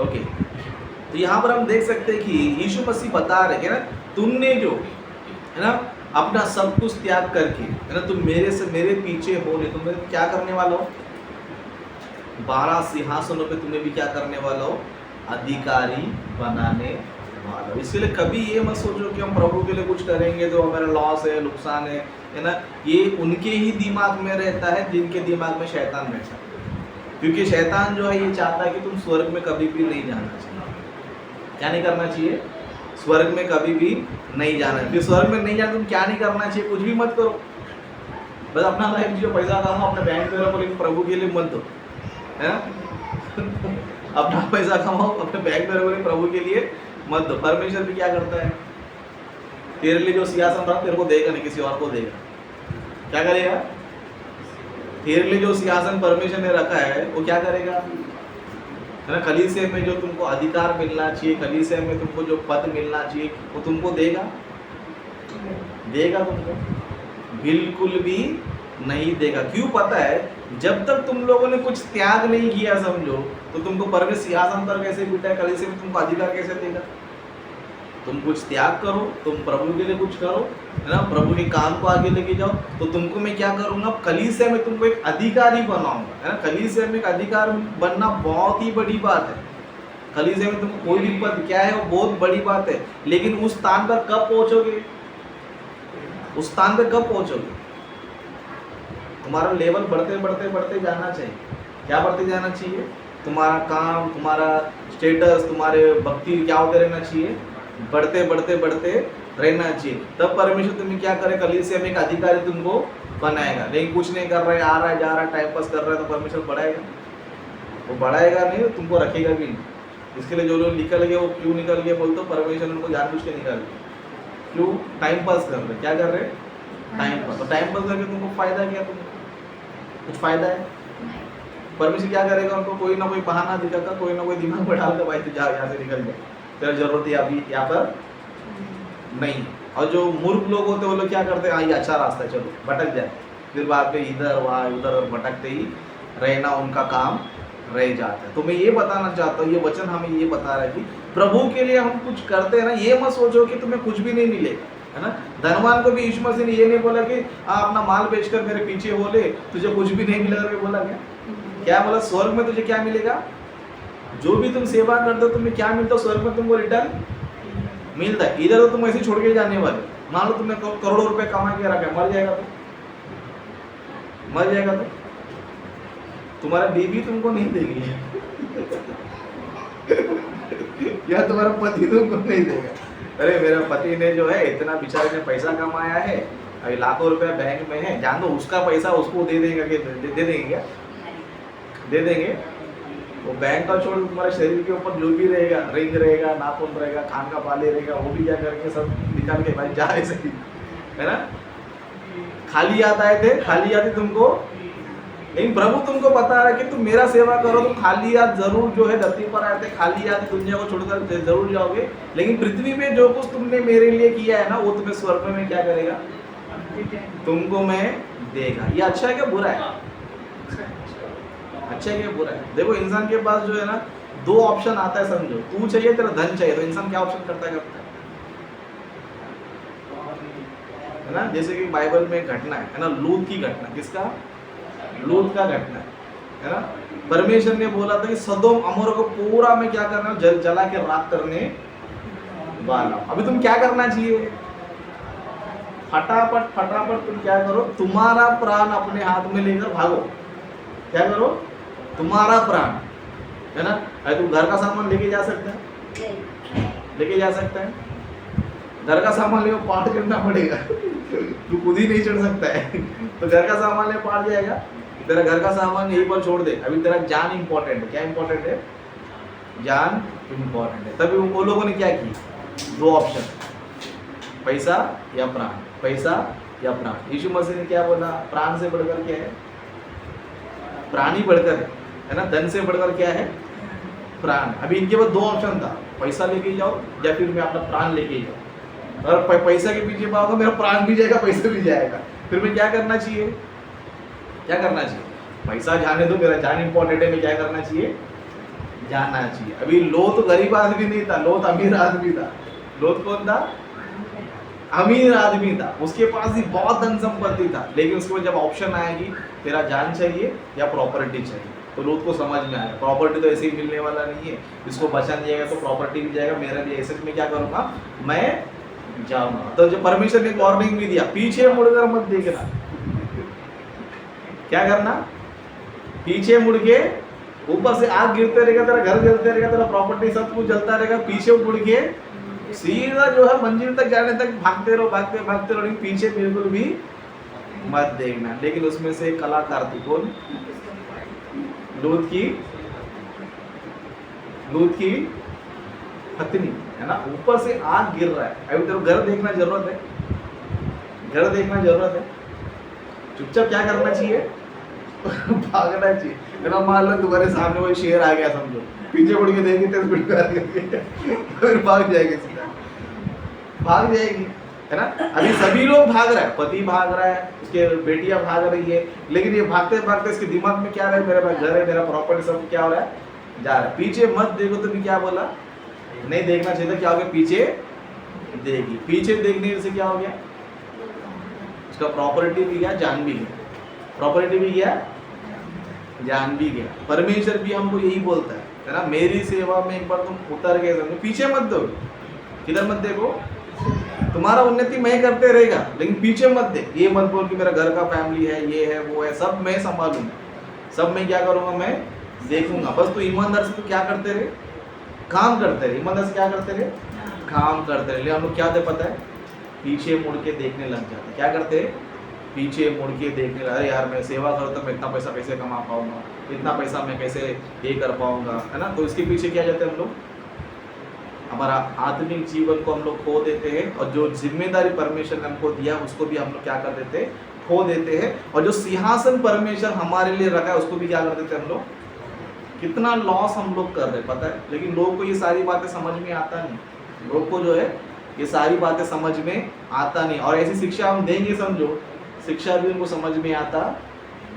ओके, तो यहाँ पर हम देख सकते हैं कि यीशु मसीह बता रहे हैं ना, तुमने जो है ना अपना सब कुछ त्याग करके, है ना, तुम मेरे पीछे हो, नहीं तुम क्या करने वाला हो, 12 सिंहासनों पे तुम्हें भी क्या करने वाला हो, अधिकारी बनाने वाला हो। इसलिए कभी ये मत सोचो कि हम प्रभु के लिए कुछ करेंगे तो हमारा लॉस है, नुकसान है ना। ये उनके ही दिमाग में रहता है जिनके दिमाग में शैतान बैठा है। क्योंकि शैतान जो है ये चाहता है कि तुम स्वर्ग में कभी भी नहीं जाना चाहिए। क्या नहीं करना चाहिए, स्वर्ग में कभी भी नहीं जाना है। फिर स्वर्ग में नहीं जाना, तुम क्या नहीं करना चाहिए, कुछ भी मत करो, बस अपना लाइफ जो पैसा कमाओ अपने बैंक में रखो, लेकिन प्रभु के लिए मत दो, है ना। अपना पैसा कमाओ अपने बैंक में रखो, लेकिन प्रभु के लिए मत दो। परमेश्वर भी क्या करता है, तेरे लिए जो सिंहासन रखा तेरे को देगा नहीं, किसी और को देगा। क्या करेगा, तेरे लिए जो सिंहासन परमेश्वर ने रखा है वो क्या करेगा, है ना। कलीसिया में जो तुमको अधिकार मिलना चाहिए, कलीसिया में तुमको जो पद मिलना चाहिए, वो तुमको देगा तुमको बिल्कुल भी नहीं देगा। क्यों पता है, जब तक तुम लोगों ने कुछ त्याग नहीं किया, समझो, तो तुमको परमेश्वर सिंहासन पर कैसे बिठा है, कलीसिया में तुमको अधिकार कैसे देगा। तुम कुछ त्याग करो, तुम प्रभु के लिए कुछ करो, है ना, प्रभु के काम को आगे लेके जाओ, तो तुमको मैं क्या करूंगा, कलीसिया में तुमको एक अधिकारी बनाऊंगा, है ना। कलीसिया में एक अधिकार बनना बहुत ही बड़ी बात है। कलीसिया में तुमको कोई भी पद क्या है वो बहुत बड़ी बात है। लेकिन उस स्थान पर कब पहुंचोगे, उस स्थान पर कब पहुंचोगे, तुम्हारा लेवल बढ़ते बढ़ते बढ़ते जाना चाहिए। क्या बढ़ते जाना चाहिए, तुम्हारा काम, तुम्हारा स्टेटस, तुम्हारे भक्ति क्या होते रहना चाहिए, बढ़ते बढ़ते बढ़ते रहना चाहिए। तब परमेश्वर तुम्हें क्या करे, कलीसिया में एक अधिकारी तुमको बनाएगा। लेकिन कुछ नहीं कर रहे, आ रहा है जा रहा है, टाइम पास कर रहा है, तो परमेश्वर बढ़ाएगा, वो बढ़ाएगा नहीं, तुमको रखेगा भी नहीं। इसके लिए जो लोग निकल गए, वो क्यों निकल गए बोलते हो, परमेश्वर उनको जानबूझ के निकाल गए। क्यों, टाइम पास कर रहे, क्या कर रहे, टाइम पास। तो टाइम पास करके तुमको फायदा क्या, तुमको कुछ फायदा है। परमेश्वर क्या करेगा, उनको कोई ना कोई बहाना दिखाकर, कोई ना कोई दिमाग में डालकर, भाई तू जा यहाँ से निकल जाए, तेरा जरूरत है अभी यहाँ पर नहीं। और जो मूर्ख लोग होते हैं वो लोग क्या करते हैं, हाँ ये अच्छा रास्ता है, चलो भटक जाए, फिर बाद में इधर वहाँ उधर भटकते ही रहना उनका काम रह जाता है। तो मैं ये बताना चाहता हूँ, ये वचन हमें ये बता रहा है कि प्रभु के लिए हम कुछ करते हैं ना, ये मत सोचो कि तुम्हें कुछ भी नहीं मिलेगा, है ना। धनवान को भी यीशु मसीह ने ये नहीं बोला कि अपना माल बेचकर मेरे पीछे हो ले, तुझे कुछ भी नहीं मिलेगा। बोला क्या बोला? स्वर्ग में तुझे क्या मिलेगा? जो भी तुम सेवा करते हो तुम्हें क्या मिलता है? स्वर्ग में तुमको रिटर्न मिलता है। इधर तो तुम ऐसे छोड़ के जाने वाले। मान लो तुमने करोड़ों रुपए कमा के रखा है, मर जाएगा तो तुम्हारा बीवी तुमको नहीं देगी या तुम्हारा पति तुमको नहीं देगा। अरे मेरा पति ने जो है इतना बेचारे ने पैसा कमाया है, अभी लाखों रुपया बैंक में है, जान दो उसका पैसा उसको दे देंगे। दे देंगे क्या? दे देंगे? वो बैंक का छोड़, तुम्हारे शरीर के ऊपर जो भी रहेगा, रिंग रहेगा, नाखून रहेगा, कान का बाले रहेगा, वो भी क्या करके सब निकाल के भाई जा ऐसे ही, है ना। खाली याद आए थे, खाली याद तुमको, लेकिन प्रभु तुमको बता रहा है कि तुम मेरा सेवा करो तो खाली याद जरूर जो है धरती पर आए थे, खाली याद दुनिया को छोड़कर जरूर जाओगे, लेकिन पृथ्वी में जो कुछ तुमने मेरे लिए किया है ना, वो तुम्हें स्वर्ग में क्या करेगा? तुमको मैं देगा। ये अच्छा है क्या बुरा है? अच्छा है क्या बुरा है? देखो इंसान के पास जो है ना दो ऑप्शन आता है, समझो। तू चाहिए, तेरा धन चाहिए, तो इंसान क्या ऑप्शन करता है ना। जैसे कि बाइबल में घटना है ना, लूत की घटना। किसका? लूत का घटना है ना। परमेश्वर ने बोला था कि सदोम अमोर को पूरा में क्या करना, जला के राख करने वाला। अभी तुम क्या करना चाहिए? फटाफट तुम क्या करो, तुम्हारा प्राण अपने हाथ में लेकर भागो। क्या करो? तुम्हारा प्राण, है ना। अरे तुम घर का सामान लेके जा सकते हैं? लेके जा सकता है? घर का सामान ले पाठ करना पड़ेगा तू खुद ही नहीं चढ़ सकता है तो घर का सामान ले पाठ जाएगा। तेरा घर का सामान यहीं पर छोड़ दे, अभी तेरा जान इंपॉर्टेंट है। क्या इंपॉर्टेंट है? जान इंपॉर्टेंट है। तभी वो लोगों ने क्या की? दो ऑप्शन, पैसा या प्राण, पैसा या प्राण। यीशु मसीह ने क्या बोला? प्राण से बढ़कर क्या है? प्राण ही बढ़कर है ना। धन से बढ़कर क्या है? प्राण। अभी इनके पास दो ऑप्शन था, पैसा लेके जाओ या फिर मैं अपना प्राण लेके जाऊँ। अगर पैसा के पीछे भागो मेरा प्राण भी जाएगा, पैसा भी जाएगा, फिर मैं क्या करना चाहिए? क्या करना चाहिए? पैसा जाने दो, मेरा जान इंपॉर्टेंट है, मैं क्या करना चाहिए? जाना चाहिए। अभी लोथ गरीब आदमी नहीं था, लोथ अमीर आदमी था। लोथ कौन था? अमीर आदमी था, उसके पास भी बहुत धन संपत्ति था, लेकिन उसके बाद जब ऑप्शन आएगी तेरा जान चाहिए या प्रॉपर्टी चाहिए, तो लोथ को समझ में आया प्रॉपर्टी तो ऐसे ही मिलने वाला नहीं है, इसको बचा नहीं जाएगा तो प्रॉपर्टी भी जाएगा, मेरा भी ऐसे में क्या करूँगा? मैं जाऊंगा। तो जो परमेश्वर ने वार्निंग भी दिया, पीछे मुड़कर मत देखना। क्या करना? पीछे मुड़ के, ऊपर से आग गिरते रहेगा, तेरा घर जलते रहेगा, तेरा प्रॉपर्टी सब कुछ जलता रहेगा, पीछे मुड़ के सीधा जो है मंजिल तक जाने तक भागते रहो, भागते रहो, पीछे बिल्कुल भी मत देखना। लेकिन उसमें से कलाकार थी, कौन? लूत की पत्नी, है ना। ऊपर से आग गिर रहा है, अभी तेरे घर देखना जरूरत है, घर देखना जरूरत है। चुपचाप क्या करना चाहिए? भागना चाहिए, है ना। मान लो तुम्हारे सामने वो शेर आ गया, समझो, पीछे मुड़ के देंगे तो फिर भाग जाएगी, सीधा भाग जाएगी, है ना। अभी सभी लोग भाग रहे हैं, पति भाग रहा है, उसके बेटियां भाग रही है, लेकिन ये भागते भागते इसके दिमाग में क्या रहा है? मेरा घर है, मेरा प्रॉपर्टी सब क्या हो रहा है? जा रहा है। पीछे मत देखो, तो भी क्या बोला? नहीं देखना चाहिए। क्या हो गया? पीछे देगी। पीछे देखने से क्या हो गया? उसका प्रॉपर्टी भी गया, जान भी गया। प्रॉपर्टी भी गया, जान भी गया। परमेश्वर भी हमको यही बोलता है ना, मेरी सेवा में एक बार तुम उतर गए, समझो, पीछे मत दो। किधर मत देखो? तुम्हारा उन्नति मैं करते रहेगा, लेकिन पीछे मत देख। ये मत बोल कि मेरा घर का फैमिली है, ये है, वो है, सब मैं संभालूंगा, सब मैं क्या करूंगा? मैं देखूंगा। बस तू ईमानदार से तो क्या करते रहे? काम करते रहे। ईमानदार से क्या करते रहे? काम करते रहे। हम लोग क्या होते पता है? पीछे मुड़ के देखने लग जाते। क्या करते हैं? पीछे मुड़ के देखने लगे, अरे यार मैं सेवा करूँ तो मैं इतना पैसा कैसे कमा पाऊंगा, इतना पैसा मैं कैसे ये कर पाऊंगा, है ना। तो इसके पीछे क्या जाते हैं हम लोग? हमारा आत्मिक जीवन को हम लोग खो देते हैं, और जो जिम्मेदारी परमेश्वर ने हमको दिया उसको भी हम लोग क्या कर देते हैं? खो देते हैं। और जो सिंहासन परमेश्वर हमारे लिए रखा है उसको भी क्या कर देते हैं हम लोग? कितना लॉस हम लोग कर रहे हैं पता है। लेकिन लोगों को ये सारी बातें समझ में आता नहीं, लोग को जो है ये सारी बातें समझ में आता नहीं। और ऐसी शिक्षा हम देंगे, समझो, शिक्षा भी उनको समझ में आता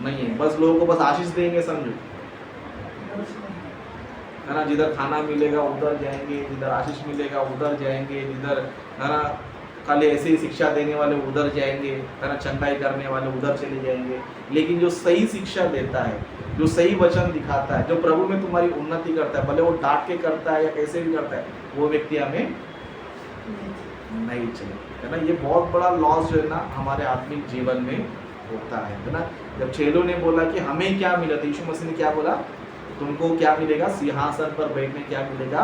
नहीं है। बस लोगों को बस आशीष देंगे समझो, है ना, जिधर खाना मिलेगा उधर जाएंगे, जिधर आशीष मिलेगा उधर जाएंगे, जिधर, है ना, खाली ऐसे ही शिक्षा देने वाले उधर जाएंगे, है ना, चंगाई करने वाले उधर चले जाएंगे। लेकिन जो सही शिक्षा देता है, जो सही वचन दिखाता है, जो प्रभु में तुम्हारी उन्नति करता है, भले वो डांट के करता है या कैसे भी करता है, वो व्यक्ति हमें नहीं चाहिए, है ना। ये बहुत बड़ा लॉस जो है ना हमारे आत्मिक जीवन में होता है ना। जब चेलों ने बोला कि हमें क्या मिला, तो यीशु मसीह ने क्या बोला, तुमको क्या मिलेगा, सिंहासन पर बैठने क्या मिलेगा,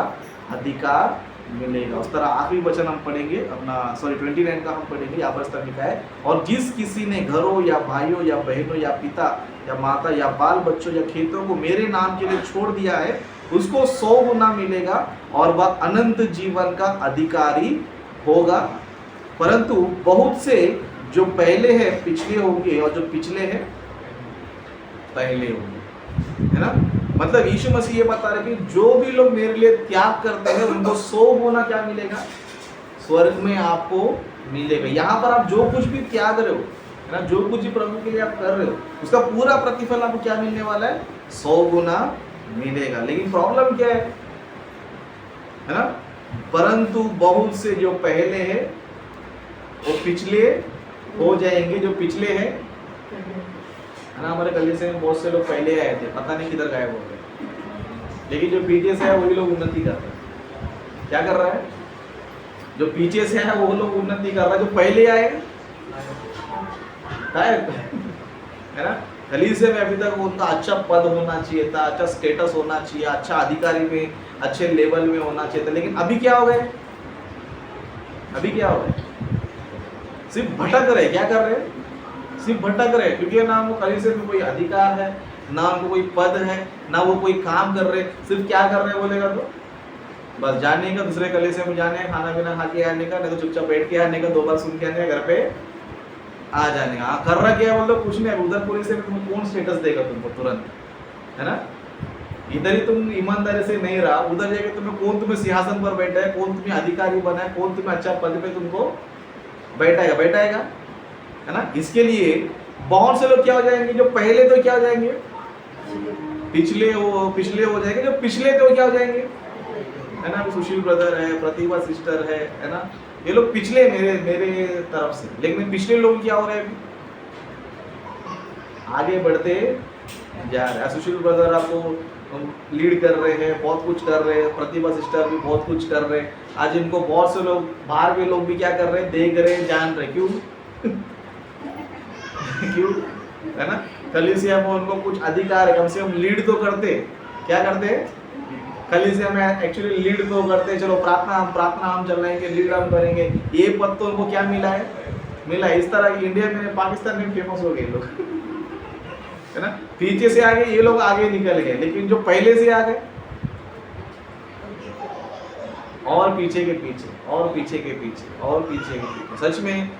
अधिकार मिलेगा। उस तरह आखिरी वचन हम पढ़ेंगे अपना 29 का हम पढ़ेंगे, यहाँ पर इस तरह लिखा है, और जिस किसी ने घरों या भाइयों या बहनों या पिता या माता या बाल बच्चों या खेतों को मेरे नाम के लिए छोड़ दिया है, उसको 100 गुना मिलेगा और वह अनंत जीवन का अधिकारी होगा। परंतु बहुत से जो पहले है पिछले होंगे और जो पिछले हैं पहले होंगे, है ना। मतलब यीशु मसीह ये बता रहे कि जो भी लोग मेरे लिए त्याग करते हैं उनको 100 गुना क्या मिलेगा, स्वर्ग में आपको मिलेगा। यहाँ पर आप जो कुछ भी त्याग रहे हो, है ना, जो कुछ भी प्रभु के लिए आप कर रहे हो, उसका पूरा प्रतिफल आपको क्या मिलने वाला है, 100 गुना मिलेगा। लेकिन प्रॉब्लम क्या है ना, परंतु बहुत से जो पहले है वो पिछले हो जाएंगे। जो पिछले हैं, है ना, हमारे गली से बहुत से लोग पहले आए थे, पता नहीं किधर गायब हो गए, लेकिन जो पीछे से है वही लोग उन्नति कर रहे हैं। क्या कर रहा है, जो पीछे से है वो लोग उन्नति कर रहा है, जो पहले आए है ना। कलीसिया में अभी तक उनका अच्छा पद होना चाहिए था, अच्छा स्टेटस होना चाहिए, अच्छा अधिकारी में अच्छे लेवल में होना चाहिए था, लेकिन अभी क्या हो गए, अभी क्या हो गए, सिर्फ भटक रहे। क्या कर रहे हैं, सिर्फ भटक रहे, क्योंकि ना वो कलीसिया में कोई अधिकार है, ना उनको कोई पद है, ना वो कोई काम कर रहे, सिर्फ क्या कर रहे हैं बोलेगा तो बस जाने का, दूसरे कलीसिया में जाने का, खाना पीना खा के आने का, नहीं तो चुपचाप बैठ के आने का, 2 बार सुन के आने का, घर पे आ जाने का। कर रहा क्या बोल दो, कुछ नहीं। उधर पुलिस से तुम्हें कौन स्टेटस देगा तुमको तुरंत, है ना। इधर ही तुम ईमानदारी से नहीं रहा, उधर जाके तुम्हें सिंहासन पर बैठा है, कौन तुम्हें अधिकारी बना है, कौन तुम्हें अच्छा पद पे तुमको बैठाएगा, है ना। इसके लिए बहुत से लोग क्या हो जाएंगे, जो पहले तो क्या हो जाएंगे, पिछले हो जाएंगे, जो पिछले तो क्या हो जाएंगे, है ना। सुशील ब्रदर है, प्रतिभा सिस्टर है ना, ये लोग पिछले मेरे तरफ से, लेकिन पिछले लोग क्या हो रहे हैं, आगे बढ़ते जा रहे हैं। सुशील ब्रदर आपको लीड कर रहे हैं, बहुत कुछ कर रहे हैं, प्रतिभा सिस्टर भी बहुत कुछ कर रहे हैं। आज इनको बहुत से लोग, बाहर के लोग भी क्या कर रहे हैं, देख रहे हैं, जान रहे, क्यों क्यों, है ना। कलीसिया में उनको कुछ अधिकार है, कम से कम लीड तो करते, क्या करते, कलीसिया में एक्चुअली लीड तो करते, चलो प्रार्थना हम चल रहे हैं, लीड हम करेंगे, ये पद तो उनको क्या मिला है। इस तरह की इंडिया में, पाकिस्तान में फेमस हो गए लोग, है ना। पीछे से आगे ये लोग आगे निकल गए, लेकिन जो पहले से आ गए और पीछे के पीछे और पीछे के पीछे और पीछे के पीछे। सच में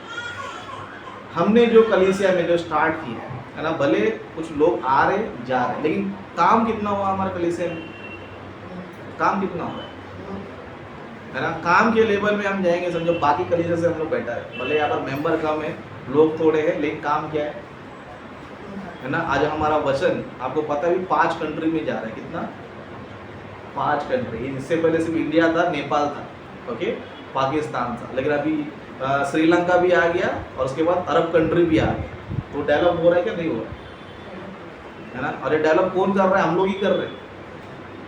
हमने जो कलीसिया में जो स्टार्ट किया है ना, भले कुछ लोग आ रहे जा रहे, लेकिन काम कितना हुआ हमारे कलीसिया में, काम कितना हुआ है ना। काम के लेवल में हम जाएंगे, समझो बाकी कलीसिया से हम लोग बेटर है, भले यहाँ पर मेंबर कम है, लोग थोड़े हैं, लेकिन काम क्या है ना। आज हमारा वचन आपको पता है 5 कंट्री में जा रहा है, कितना, 5 कंट्री। इससे पहले सिर्फ इंडिया था, नेपाल था, ओके, पाकिस्तान था, लेकिन अभी श्रीलंका भी आ गया और उसके बाद अरब कंट्री भी आ गया। तो डेवलप हो रहा है क्या, नहीं हो रहा है ना। और ये डेवलप कौन कर रहा है, हम लोग ही कर रहे हैं।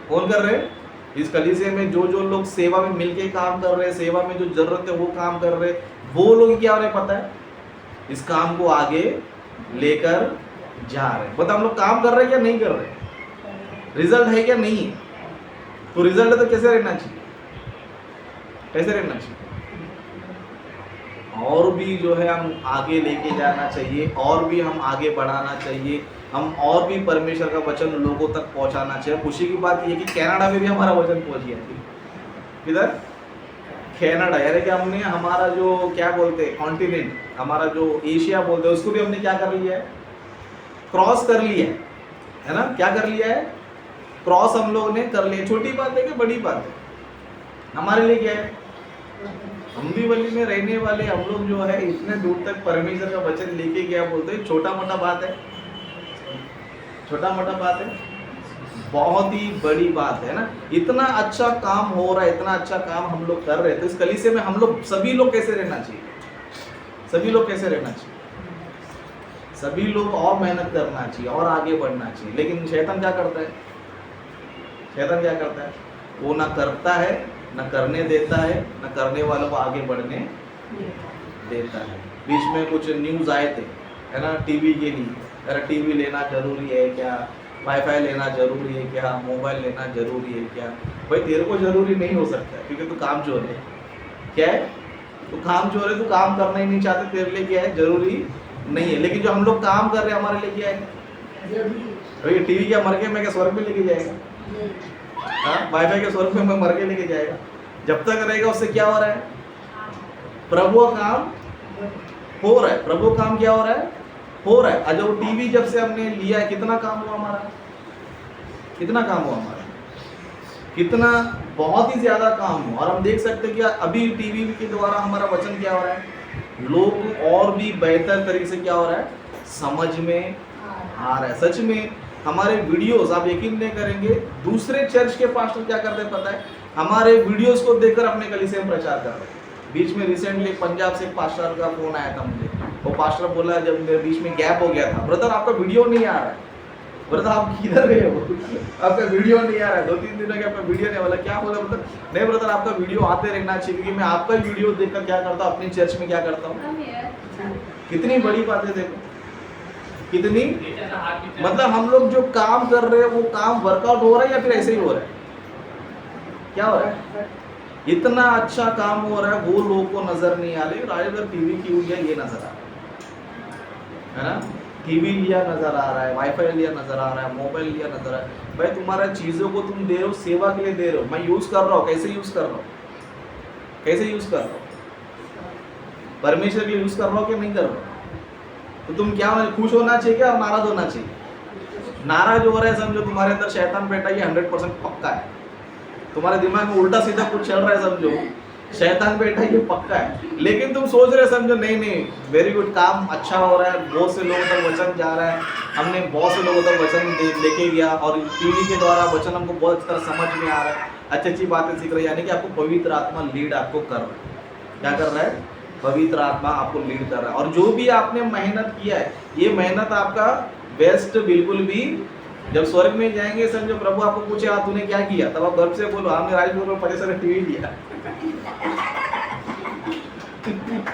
कौन कर रहे हैं, इस कलीसिया में जो लोग सेवा में मिलके काम कर रहे हैं, सेवा में जो जरूरत है वो काम कर रहे हैं, वो लोग क्या हो रहे हैं पता है, इस काम को आगे लेकर जा रहे हैं। बता हम लोग काम कर रहे हैं क्या नहीं कर रहे, रिजल्ट है क्या नहीं है। तो रिजल्ट है तो कैसे रहना चाहिए, कैसे रहना चाहिए, और भी जो है हम आगे लेके जाना चाहिए, और भी हम आगे बढ़ाना चाहिए, हम और भी परमेश्वर का वचन लोगों तक पहुंचाना चाहिए। खुशी की बात यह कि कनाडा में भी हमारा वचन पहुंच गया। किधर, कनाडा, यानी कि हमने हमारा जो क्या बोलते हैं कॉन्टिनेंट, हमारा जो एशिया बोलते हैं, उसको भी हमने क्या कर लिया है, क्रॉस कर लिया है ना। क्या कर लिया है, क्रॉस हम लोग ने कर लिया। छोटी बात है कि बड़ी बात है, हमारे लिए क्या है, अम्बीवली में रहने वाले हम लोग जो है इतने दूर तक परमेश्वर का वचन लेके गया, बोलते हैं छोटा मोटा बात है, छोटा मोटा बात है, बहुत ही बड़ी बात है ना। इतना अच्छा काम हो रहा है, इतना अच्छा काम हम लोग कर रहे हैं, तो इस कलीसिया में हम लोग सभी लोग कैसे रहना चाहिए? सभी लोग कैसे रहना चाहिए? सभी लोग और मेहनत करना चाहिए और आगे बढ़ना चाहिए। लेकिन शैतान क्या करता है? शैतान क्या करता है? वो ना करता है, ना करने देता है, ना करने वालों को आगे बढ़ने देता है। बीच में कुछ न्यूज़ आए थे, है ना, टीवी के लिए, अरे टीवी लेना जरूरी है क्या, वाईफाई लेना जरूरी है क्या, मोबाइल लेना जरूरी है क्या? भाई तेरे को जरूरी नहीं हो सकता है, क्योंकि तू काम चोर है। क्या है? तू काम चोर है, तू काम करना ही नहीं चाहते, तेरे लिए क्या है? जरूरी नहीं है। लेकिन जो हम लोग काम कर रहे हैं हमारे लिए क्या है? भाई टीवी क्या मर के मैं क्या स्वर्ग में लेके जाएगा? हाँ, वाईफाई के स्वर्ग में मैं मर के लेके जाएगा? जब तक रहेगा उससे क्या हो रहा है? प्रभु का काम हो रहा है। प्रभु का काम क्या हो रहा है? हो रहा है। और जो टीवी जब से हमने लिया है, कितना काम हुआ हमारा? कितना काम हुआ हमारा? कितना, बहुत ही ज्यादा काम हुआ। और हम देख सकते हैं कि अभी टीवी के द्वारा हमारा वचन क्या हो रहा है? लोग और भी बेहतर तरीके से क्या हो रहा है? समझ में आ रहा है। सच में हमारे वीडियोस, आप यकीन नहीं करेंगे, दूसरे चर्च के पास्टर क्या करते हैं पता है? हमारे वीडियोस को देखकर अपने कलीसिया में प्रचार कर रहे हैं। बीच में रिसेंटली पंजाब से एक पास्टर का फोन आया था मुझे। वो पास्टर बोला, जब मेरे बीच में गैप हो गया था, ब्रदर आपका वीडियो नहीं आ रहा है, ब्रदर आप किधर गए हो, आपका वीडियो नहीं आ रहा है, 2-3 दिनों के आपका वीडियो नहीं। बोला क्या बोला? ब्रदर नहीं ब्रदर, आपका वीडियो आते रहना चाहिए, क्योंकि मैं आपका ही वीडियो देखकर क्या करता हूँ, अपनी चर्च में क्या करता हूँ। कितनी बड़ी बात है, देखो कितनी, मतलब हम लोग जो काम कर रहे हैं वो काम वर्कआउट हो रहा है या फिर ऐसे ही हो रहा है? क्या हो रहा है? इतना अच्छा काम हो रहा है, वो लोगों को नजर नहीं आ रही। राजगर टीवी की हुई है, ये नजर आ रहा है ना, टीवी लिया नजर आ रहा है, वाईफाई लिया नजर आ रहा है, मोबाइल लिया नजर आ रहा है। भाई तुम्हारा चीजों को तुम दे रहे हो, सेवा के लिए दे रहे हो, मैं यूज कर रहा हूँ, कैसे यूज कर रहा हूँ? कैसे यूज कर रहा हूँ? परमेश्वर के लिए यूज कर रहा हो कि नहीं कर रहा हो? तो तुम क्या खुश होना चाहिए क्या, नाराज होना चाहिए? नाराज हो रहा है समझो तुम्हारे अंदर शैतान बैठा, ये 100% पक्का है। तुम्हारे दिमाग में उल्टा सीधा कुछ चल रहा है समझो, शैतान बैठा ये पक्का है। लेकिन तुम सोच रहे समझो नहीं नहीं, वेरी गुड, काम अच्छा हो रहा है, बहुत से लोगों तक वचन जा रहा है, हमने बहुत से लोगों तक वचन लेके गया, और टीवी के द्वारा वचन हमको बहुत अच्छी तरह समझ में आ रहा है, अच्छी अच्छी बातें सीख रहे हैं। यानी कि आपको पवित्र आत्मा लीड आपको कर रहा है। क्या कर रहा है? पवित्र आत्मा आपको लीड कर रहा है। और जो भी आपने मेहनत किया है, ये मेहनत आपका वेस्ट बिल्कुल भी, जब स्वर्ग में जाएंगे समझो, प्रभु आपको पूछे तूने क्या किया, तब आप गर्व से बोलो हमने राजपुर में 50 टीवी दिया।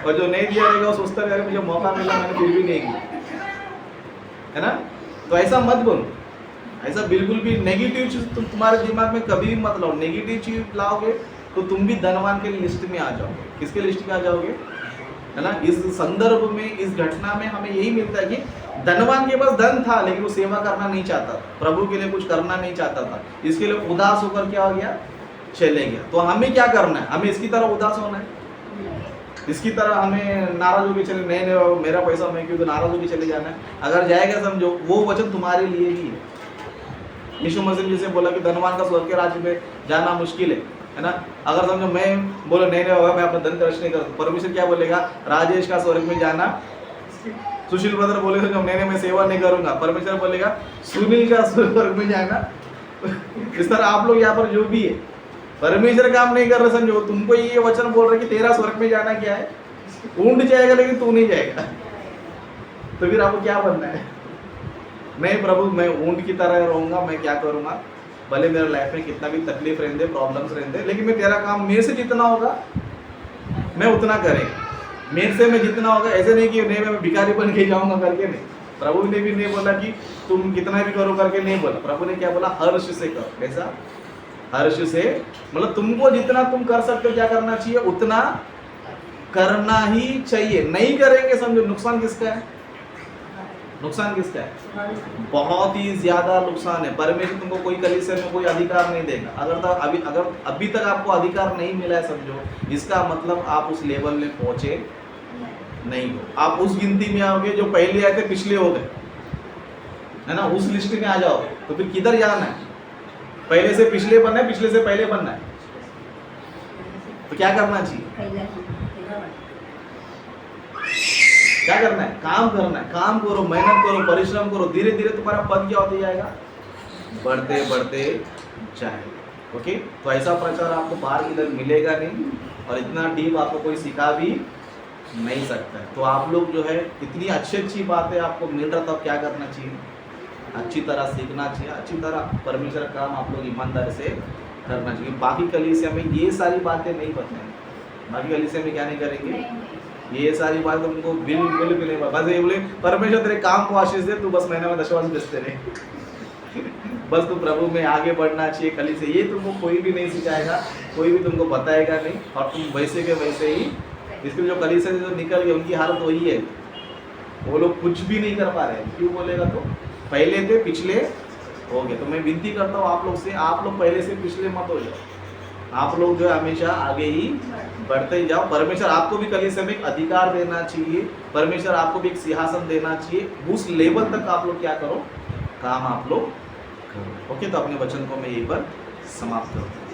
और जो नहीं दिया रहेगा वो सोचता रहेगा मुझे मौका मिला, मैंने फिर भी नहीं किया, है ना। तो ऐसा मत बोलो, ऐसा बिल्कुल भी नेगेटिव चीज तुम्हारे दिमाग में कभी भी मत लाओ। नेगेटिव चीज लाओगे तो तुम भी धनवान के लिस्ट में आ जाओगे। किसके लिस्ट में आ जाओगे, है ना। इस संदर्भ में, इस घटना में हमें यही मिलता है कि धनवान के पास धन था, लेकिन वो सेवा करना नहीं चाहता था, प्रभु के लिए कुछ करना नहीं चाहता था, इसके लिए उदास होकर क्या हो गया, चले गया। तो हमें क्या करना है? हमें इसकी तरह उदास होना है, इसकी तरह हमें नाराज होकर चले, नहीं नहीं मेरा पैसा मैं क्यों, तो नाराज होकर चले जाना है। अगर जाएगा समझो, वो वचन तुम्हारे लिए ही है। यीशु मसीह जी से बोला कि धनवान का स्वर्ग के राज्य में जाना मुश्किल है ना। अगर समझो मैं बोलो नहीं नहीं होगा, मैं अपना धन खर्च नहीं करता, परमेश्वर क्या बोलेगा, राजेश का स्वर्ग में जाना, सुशील ब्रदर बोले तो नहीं मैं सेवा नहीं करूंगा, परमेश्वर बोलेगा सुनील का स्वर्ग में जाना। इस तरह आप लोग यहाँ पर जो भी है, परमेश्वर काम नहीं कर रहे समझो, तुमको ये वचन बोल रहे कि तेरा स्वर्ग में जाना क्या है, ऊंट जाएगा लेकिन तू नहीं जाएगा। तो फिर आपको क्या बनना है? नहीं प्रभु मैं ऊंट की तरह रहूंगा, मैं क्या करूंगा, भले मेरे लाइफ में कितना भी तकलीफ रहते, प्रॉब्लम्स रहते, लेकिन मैं तेरा काम, मेरे से जितना होगा मैं उतना करेगा, मेरे से मैं जितना होगा। ऐसे नहीं कि नहीं मैं भिखारी बन के जाऊंगा करके, नहीं। प्रभु ने भी नहीं बोला कि तुम कितना भी करो करके, नहीं बोला। प्रभु ने क्या बोला, हर्ष से करो। कैसा? हर्ष से, मतलब तुमको जितना तुम कर सकते हो, क्या करना चाहिए, उतना करना ही चाहिए। नहीं करेंगे समझो, नुकसान किसका है? नुकसान किसका है? बहुत ही ज्यादा नुकसान है। परमेश्वर तुमको कोई कलीसिया में कोई अधिकार नहीं देगा। अगर अभी तक आपको अधिकार नहीं मिला है समझो, इसका मतलब आप उस लेवल में पहुंचे नहीं हो। आप उस गिनती में आओगे जो पहले आए थे, पिछले हो गए, है ना, उस लिस्ट में आ जाओगे। तो फिर किधर जाना है? पहले से पिछले बनना है, पिछले से पहले बनना है। तो क्या करना चाहिए? क्या करना है? काम करना है। काम करो, मेहनत करो, परिश्रम करो, धीरे धीरे तुम्हारा पद क्या होते जाएगा? बढ़ते बढ़ते जाएगा। ओके, तो ऐसा प्रचार आपको बाहर किधर मिलेगा नहीं, और इतना डीप आपको कोई सिखा भी नहीं सकता है। तो आप लोग जो है इतनी अच्छी अच्छी बातें आपको मिल रहा, तो क्या करना चाहिए? अच्छी तरह सीखना चाहिए, अच्छी तरह परमेश्वर का काम आप लोग ईमानदारी से करना चाहिए। बाकी कलीसिया में ये सारी बातें नहीं बताएंगे, बाकी कलीसिया में क्या नहीं करेंगे, ये सारी बात तुमको बिल्कुल भी नहीं। बस ये बोले परमेश्वर तेरे काम को आशीष दे, तू बस महीने में दशवांश बेचते रहे बस तू प्रभु में आगे बढ़ना चाहिए कली से। ये तुमको कोई भी नहीं सिखाएगा, कोई भी तुमको बताएगा नहीं, और तुम वैसे के वैसे ही। इसके जो कली से जो निकल गए उनकी हालत वही है, वो लोग कुछ भी नहीं कर पा रहे। क्यों बोलेगा? तो पहले थे, पिछले हो गए। तो मैं विनती करता हूँ आप लोग से, आप लोग पहले से पिछले मत हो जाओ, आप लोग जो है हमेशा आगे ही बढ़ते ही जाओ। परमेश्वर आपको भी कलीसिया में एक अधिकार देना चाहिए, परमेश्वर आपको भी एक सिंहासन देना चाहिए। उस लेवल तक आप लोग क्या करो, काम आप लोग करो। ओके, तो अपने वचन को मैं यहीं पर समाप्त करता हूँ।